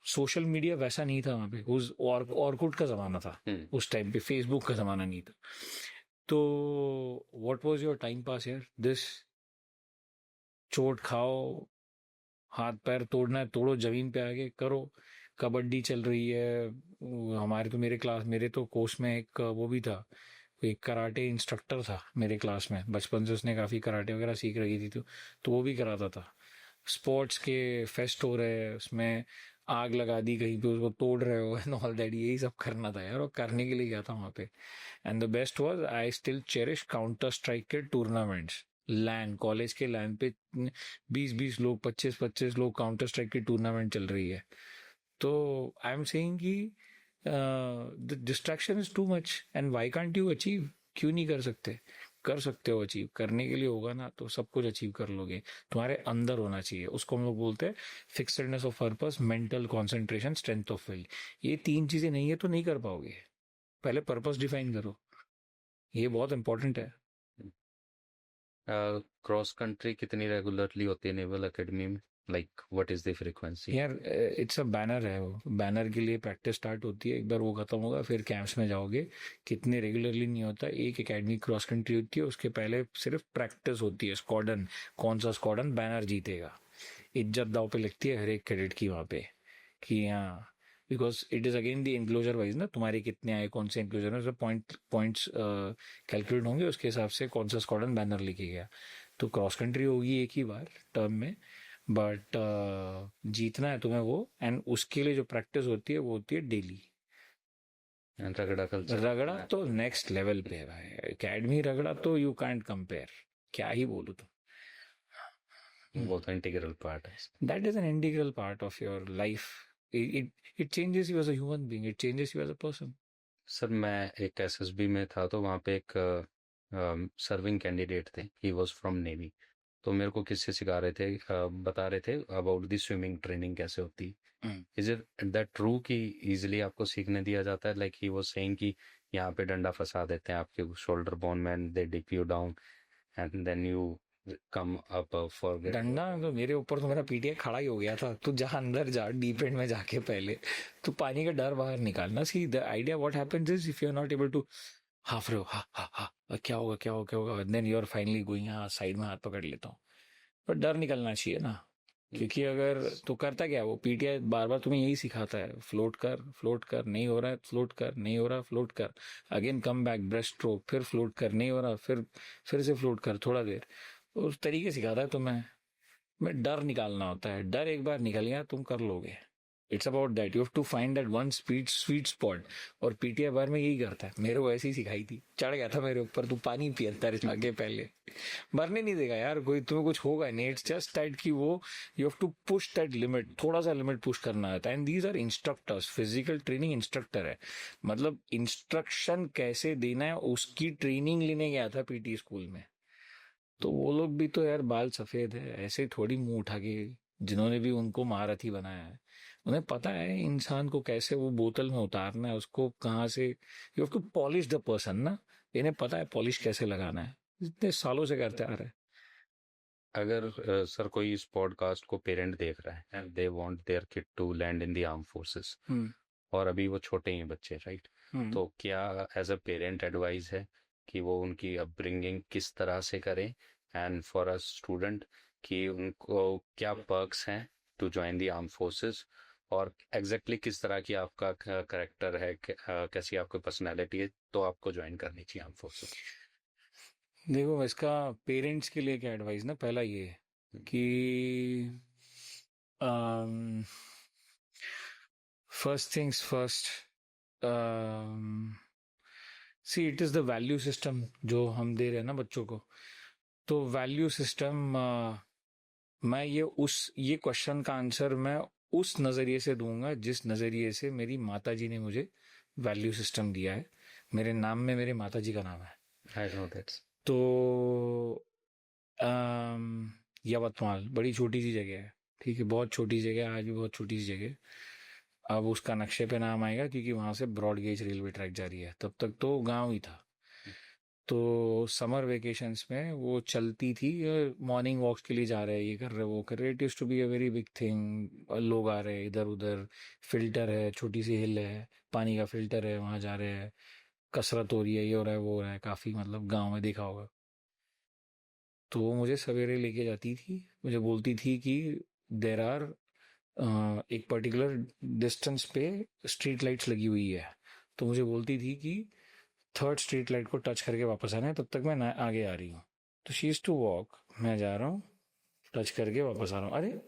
social media, वैसा नहीं था वहाँ पे। उस ऑर्कुट का जमाना था उस टाइम पे, फेसबुक का जमाना नहीं था। तो what was your time pass यार? दिस, चोट खाओ, हाथ पैर तोड़ना है तोड़ो, जमीन पे आके करो। कबड्डी चल रही है, हमारे तो मेरे क्लास, मेरे तो कोर्स में एक वो भी था, एक कराटे इंस्ट्रक्टर था मेरे क्लास में, बचपन से उसने काफ़ी कराटे वगैरह सीख रखी थी। तो वो भी कराता था। स्पोर्ट्स के फेस्ट हो रहे हैं, उसमें आग लगा दी कहीं पे, उसको तोड़ रहे हो एंड ऑल दैट, यही सब करना था यार। और करने के लिए गया था वहाँ पे। And the best was, I still cherish counter strike के टूर्नामेंट्स। लैन, कॉलेज के लैन पे 20-20 लोग, 25-25 लोग, काउंटर स्ट्राइक की टूर्नामेंट चल रही है। तो आई एम सेइंग कि the distraction is too much, and why can't you achieve? क्यों नहीं कर सकते? कर सकते हो अचीव। करने के लिए होगा ना तो सब कुछ अचीव कर लोगे। तुम्हारे अंदर होना चाहिए, उसको हम लोग बोलते हैं fixedness of purpose, mental concentration, strength of will. ये 3 चीजें नहीं है तो नहीं कर पाओगे। पहले पर्पस डिफाइन करो, ये बहुत इंपॉर्टेंट है। क्रॉस कंट्री कितनी रेगुलरली होती है नेवल एकेडमी में? Like what is the frequency? यार इट्स अ बैनर है, वो बैनर के लिए प्रैक्टिस स्टार्ट होती है, एक बार वो खत्म होगा फिर कैंप्स में जाओगे। कितने रेगुलरली नहीं होता, एक एकेडमी क्रॉस कंट्री होती है, उसके पहले सिर्फ प्रैक्टिस होती है। स्क्वाड्रन, कौन सा स्क्वाड्रन बैनर जीतेगा, इज्जत दाव पे लगती है हर एक कैडेट की वहाँ पे, कि हाँ, because it is again the enclosure wise ना, तुम्हारे कितने आए, कौन से इंक्लोजर है, पॉइंट्स कैलकुलेट होंगे, उसके हिसाब से कौन सा स्क्वाड्रन बैनर लिखे गया। तो क्रॉस कंट्री होगी एक ही बार टर्म में, बट जीतना है तुम्हें वो, एंड उसके लिए जो प्रैक्टिस होती है वो होती है डेली। रगड़ा कल्चर? रगड़ा तो नेक्स्ट लेवल पे है भाई, एकेडमी रगड़ा तो यू कांट कंपेयर, क्या ही बोलूं। तो वो तो इंटीग्रल पार्ट है। That is an integral part of your life. It changes you as a human being, it changes you as a person. Sir मैं एक एसएसबी में था, तो वहाँ पे एक सर्विंग कैंडिडेट थे, ही वाज फ्रॉम नेवी। तो मेरे को किससे सिखा रहे थे, बता रहे थे अबाउट द स्विमिंग ट्रेनिंग कैसे होती है। इज इट दैट ट्रू कि इजीली आपको सीखने दिया जाता है? लाइक ही वाज सेइंग कि यहाँ पे डंडा फंसा देते हैं आपके शोल्डर बोन में, and they dip you down and then you come up for डंडा तो मेरे ऊपर तो मेरा पीटीआई खड़ा ही हो गया था। तू जहाँ अंदर जा, डीप एंड में जाके पहले तू पानी का डर बाहर निकालना। See the idea what happens is, if you are not able to हाफ रहे हो, हा हा हा, क्या होगा क्या होगा क्या होगा, then you are finally going, हाँ साइड में हाथ पकड़ लेता हूँ। पर डर निकलना चाहिए ना, क्योंकि अगर तो करता क्या, वो पीटीआई बार बार तुम्हें यही सिखाता है, फ्लोट कर, नहीं हो रहा है फ्लोट कर, नहीं हो रहा फ्लोट कर, again come back, breast stroke, फिर फ्लोट कर, नहीं हो रहा, फिर से फ्लोट कर थोड़ा देर, उस तरीके सिखाता है तुम्हें। मैं डर निकालना होता है, डर एक बार निकल गया तुम कर लोगे। It's about that, you have to find that one sweet spot. और पीटीआई बार में यही करता है, मेरे को ऐसी सिखाई थी, चढ़ गया था मेरे ऊपर, तू पानी पी अंदर जाके पहले, मरने नहीं देगा यार कोई, तुम्हें कुछ होगा नहीं। इट्स जस्ट दैट कि वो you have to push that limit, थोड़ा सा लिमिट पुश करना होता है। And these are instructors, physical training instructor है, मतलब इंस्ट्रक्शन कैसे देना है उसकी ट्रेनिंग लेने गया था पीटी स्कूल में। तो वो लोग भी तो यार बाल सफेद है, ऐसे थोड़ी मुंह उठा के, जिन्होंने भी उनको महारथी बनाया है उन्हें पता है इंसान को कैसे वो बोतल में उतारना है, उसको कहाँ से, you have to polish the person ना, इन्हें पता है पॉलिश कैसे लगाना है, इतने सालों से करते आ रहे हैं। अगर सर कोई इस पॉडकास्ट को पेरेंट देख रहा है and they want their kid to land in the arm forces, और अभी वो छोटे ही बच्चे, राइट, तो क्या एज अ पेरेंट एडवाइस है कि वो उनकी अपब्रिंगिंग किस तरह से करें, एंड फॉर अ स्टूडेंट कि उनको क्या पर्क्स हैं to join the arm forces, और एग्जैक्टली किस तरह की आपका करेक्टर है, कैसी आपकी पर्सनैलिटी है, तो आपको ज्वाइन करनी चाहिए आर्म फोर्सेस। देखो इसका पेरेंट्स के लिए क्या एडवाइस ना, पहला ये है कि first things first, see it is the value system जो हम दे रहे हैं ना बच्चों को, तो वैल्यू सिस्टम मैं ये क्वेश्चन का आंसर मैं उस नज़रिए से दूंगा जिस नज़रिए से मेरी माताजी ने मुझे वैल्यू सिस्टम दिया है। मेरे नाम में मेरे माताजी का नाम है। I know that's. तो यवतमाल बड़ी छोटी सी जगह है, ठीक है, बहुत छोटी जगह, आज भी बहुत छोटी सी जगह। अब उसका नक्शे पे नाम आएगा क्योंकि वहाँ से ब्रॉड गेज रेलवे ट्रैक जा रही है, तब तक तो गांव ही था। तो समर वेकेशंस में वो चलती थी, मॉर्निंग वॉक्स के लिए जा रहे हैं, ये कर रहे वो कर रहे, it use to be a very big thing. लोग आ रहे हैं इधर उधर, फिल्टर है, छोटी सी हिल है, पानी का फिल्टर है, वहाँ जा रहे हैं, कसरत हो रही है, ये हो रहा है वो हो रहा है, काफ़ी मतलब गांव में देखा होगा। तो वो मुझे सवेरे लेके जाती थी, मुझे बोलती थी कि देर आर एक पर्टिकुलर डिस्टेंस पे स्ट्रीट लाइट्स लगी हुई है, तो मुझे बोलती थी कि थर्ड स्ट्रीट लाइट को टच करके वापस आना है, तब तक मैं आगे आ रही हूँ। तो शी इज टू वॉक, मैं जा रहा हूँ, टच करके वापस आ रहा हूँ, अरे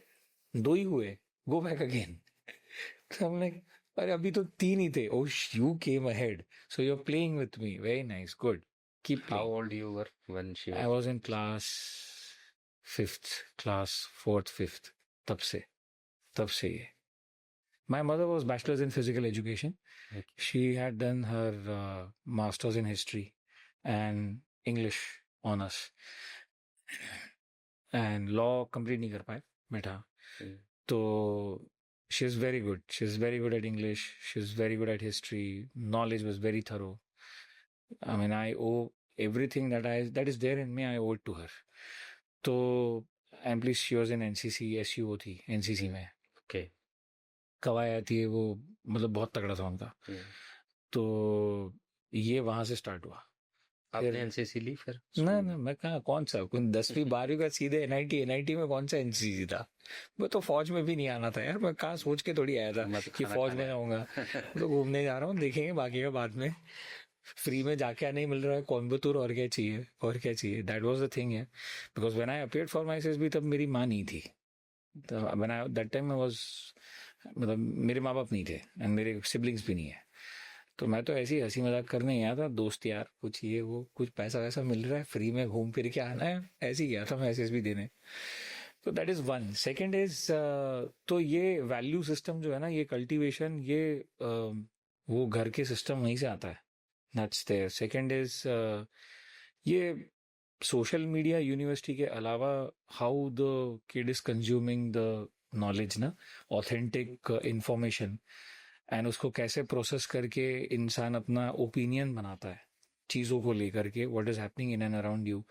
2 ही हुए, गो बैक अगेन। तो हमने, अरे अभी तो 3 ही थे, oh you came ahead, so you are playing with me, very nice, good, keep how playing. Old you were when she I was in class 4th 5th, तब से ये। My mother was bachelor's in physical education. Okay. She had done her master's in history and English honors. And law complete नहीं कर पाए बेटा। तो she is very good. She is very good at English. She is very good at history. Knowledge was very thorough. I mean, I owe everything that is there in me, I owe it to her. तो and please she was in NCC, SUO थी NCC में। Okay. कवायद आती है वो, मतलब बहुत तगड़ा था उनका। तो ये वहां से स्टार्ट हुआ। आपने एनसीसी ली फिर? ना मैं कहा, कौन सा 10वीं 12वीं का सीधे एनआईटी में कौन सा एनसीसी था, वो तो फौज में भी नहीं आना था यार, मैं कहा सोच के थोड़ी आया था कि फौज में जाऊंगा। तो घूमने जा रहा हूँ, देखेंगे बाकी का बाद में, फ्री में जाके नहीं मिल रहा है कोयम्बतूर, और क्या चाहिए, दैट वाज द थिंग है। Because when I appeared for my SSB तब मेरी माँ नहीं थी, तो when I that time I was, मतलब मेरे माँ बाप नहीं थे एंड मेरे सिबलिंग्स भी नहीं है, तो मैं तो ऐसे ही हंसी मजाक करने गया था, दोस्त यार कुछ ये वो, कुछ पैसा वैसा मिल रहा है, फ्री में घूम फिर के आना है, ऐसे ही गया था मैं एसएसबी देने। तो that is one. Second is, तो ये वैल्यू सिस्टम जो है ना, ये कल्टीवेशन, ये वो घर के सिस्टम वहीं से आता है, दैट्स देयर। सेकंड इज ये सोशल मीडिया यूनिवर्सिटी के अलावा, how the kid is consuming the knowledge ना, ऑथेंटिक इंफॉर्मेशन, एंड उसको कैसे प्रोसेस करके इंसान अपना ओपिनियन बनाता है चीज़ों को लेकर के, what is happening in and around you,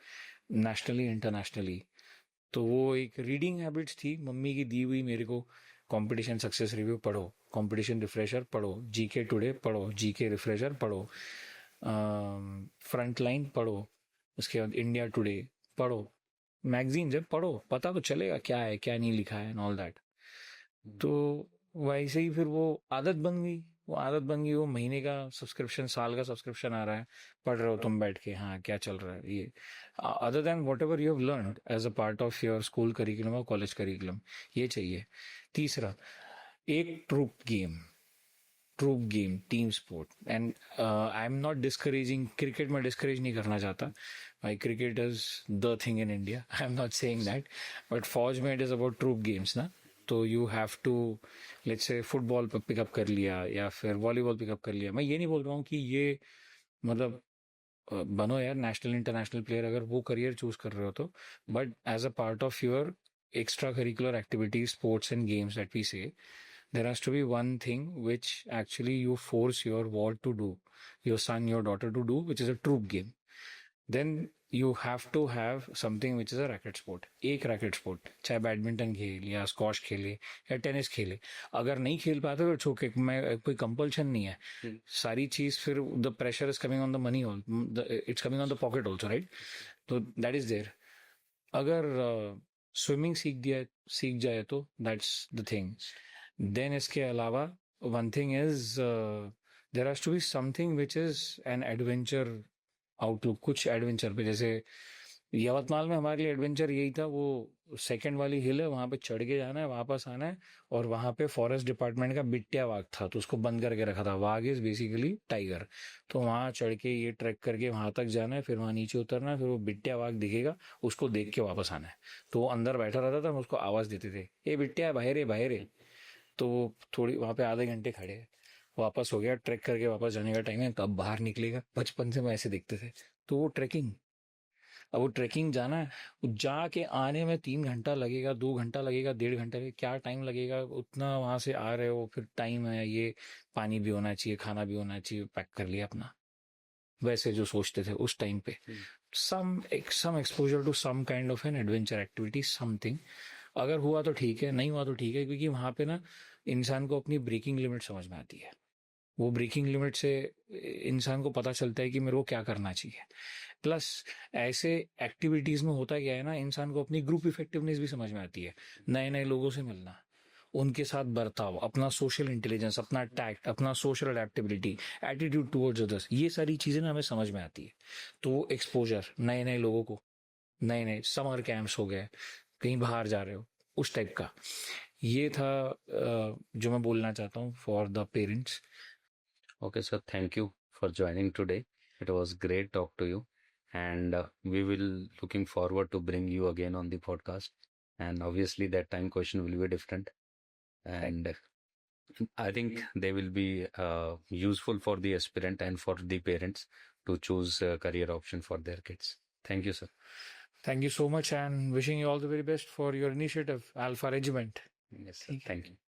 nationally internationally. तो वो एक रीडिंग हैबिट्स थी मम्मी की दी हुई मेरे को, कंपटीशन सक्सेस रिव्यू पढ़ो, कंपटीशन रिफ्रेशर पढ़ो, जीके टुडे पढ़ो, जीके रिफ्रेशर पढ़ो, फ्रंट लाइन पढ़ो, उसके बाद इंडिया टुडे पढ़ो, मैगजीन जब पढ़ो पता तो चलेगा क्या है क्या नहीं लिखा है एंड ऑल दैट। तो वैसे ही फिर वो आदत बन गई, वो महीने का सब्सक्रिप्शन, साल का सब्सक्रिप्शन आ रहा है, पढ़ रहे हो तुम बैठ के, हाँ क्या चल रहा है ये, other than whatever you have learned as a part of your school curriculum और कॉलेज करिकुलम, ये चाहिए। तीसरा, एक troop game team sport and I am not discouraging cricket में डिस्करेज नहीं करना चाहता भाई cricket is the thing in India I am not saying that but फौज में it is about troop games ना तो you have to let's say football pickup कर लिया या फिर वॉलीबॉल पिकअप कर लिया मैं ये नहीं बोल रहा हूँ कि ये मतलब बनो यार नेशनल इंटरनेशनल प्लेयर अगर वो करियर चूज कर रहे हो तो but as a part of your extra curricular activities sports and games that we say there has to be one thing which actually you force your ward to do your son your daughter to do which is a troop game then you have to have something which is a racket sport एक racket sport चाहे badminton खेल या squash खेले या tennis खेले अगर नहीं खेल पाते तो इट्स ओके मैं कोई कंपल्शन नहीं है सारी चीज फिर the pressure is coming on the money it's coming on the pocket also right तो दैट इज देयर अगर स्विमिंग सीख जाए तो दैट्स द थिंग देन इसके अलावा one thing is there has to be something which is an adventure outlook कुछ adventure पे जैसे यवतमाल में हमारे लिए एडवेंचर यही था वो सेकंड वाली हिल है वहां पे चढ़ के जाना है वापस आना है और वहां पे फॉरेस्ट डिपार्टमेंट का बिट्टिया वाघ था तो उसको बंद करके रखा था वाघ इज बेसिकली टाइगर तो वहां चढ़ के ये ट्रैक करके वहां तक जाना है फिर वहां नीचे उतरना है फिर वो बिट्टिया वाघ दिखेगा उसको देख के वापस आना है तो वो अंदर बैठा रहता था हम उसको आवाज देते थे ए बिट्टिया बाहर है तो थोड़ी वहां पे आधे घंटे खड़े वापस हो गया ट्रैक करके वापस जाने का टाइम है कब बाहर निकलेगा बचपन से हम ऐसे देखते थे तो वो ट्रैकिंग अब वो ट्रैकिंग जाना है जाके आने में 3 घंटा लगेगा 2 घंटा लगेगा 1.5 घंटा लगेगा क्या टाइम लगेगा उतना वहां से आ रहे हो फिर टाइम है ये पानी भी होना चाहिए खाना भी होना चाहिए पैक कर लिया अपना वैसे जो सोचते थे उस टाइम पे some exposure to some kind of an adventure activity something अगर हुआ तो ठीक है नहीं हुआ तो ठीक है क्योंकि वहां पे ना इंसान को अपनी ब्रेकिंग लिमिट समझ में आती है वो ब्रेकिंग लिमिट से इंसान को पता चलता है कि मेरे को क्या करना चाहिए प्लस ऐसे एक्टिविटीज में होता क्या है ना इंसान को अपनी ग्रुप इफेक्टिवनेस भी समझ में आती है नए नए लोगों से मिलना उनके साथ बर्ताव अपना सोशल इंटेलिजेंस अपना टैक्ट अपना social adaptability attitude towards others ये सारी चीजें ना हमें समझ में आती है तो एक्सपोजर नए नए लोगों को नए नए समर कैंप्स हो गए कहीं बाहर जा रहे हो उस टाइप का ये था जो मैं बोलना चाहता हूँ for the parents Okay, sir. Thank you for joining today. It was great talk to you, and we will looking forward to bring you again on the podcast. And obviously, that time question will be different, and I think they will be useful for the aspirant and for the parents to choose a career option for their kids. Thank you, sir. Thank you so much and wishing you all the very best for your initiative, Alpha Regiment. Yes, sir. Thank you.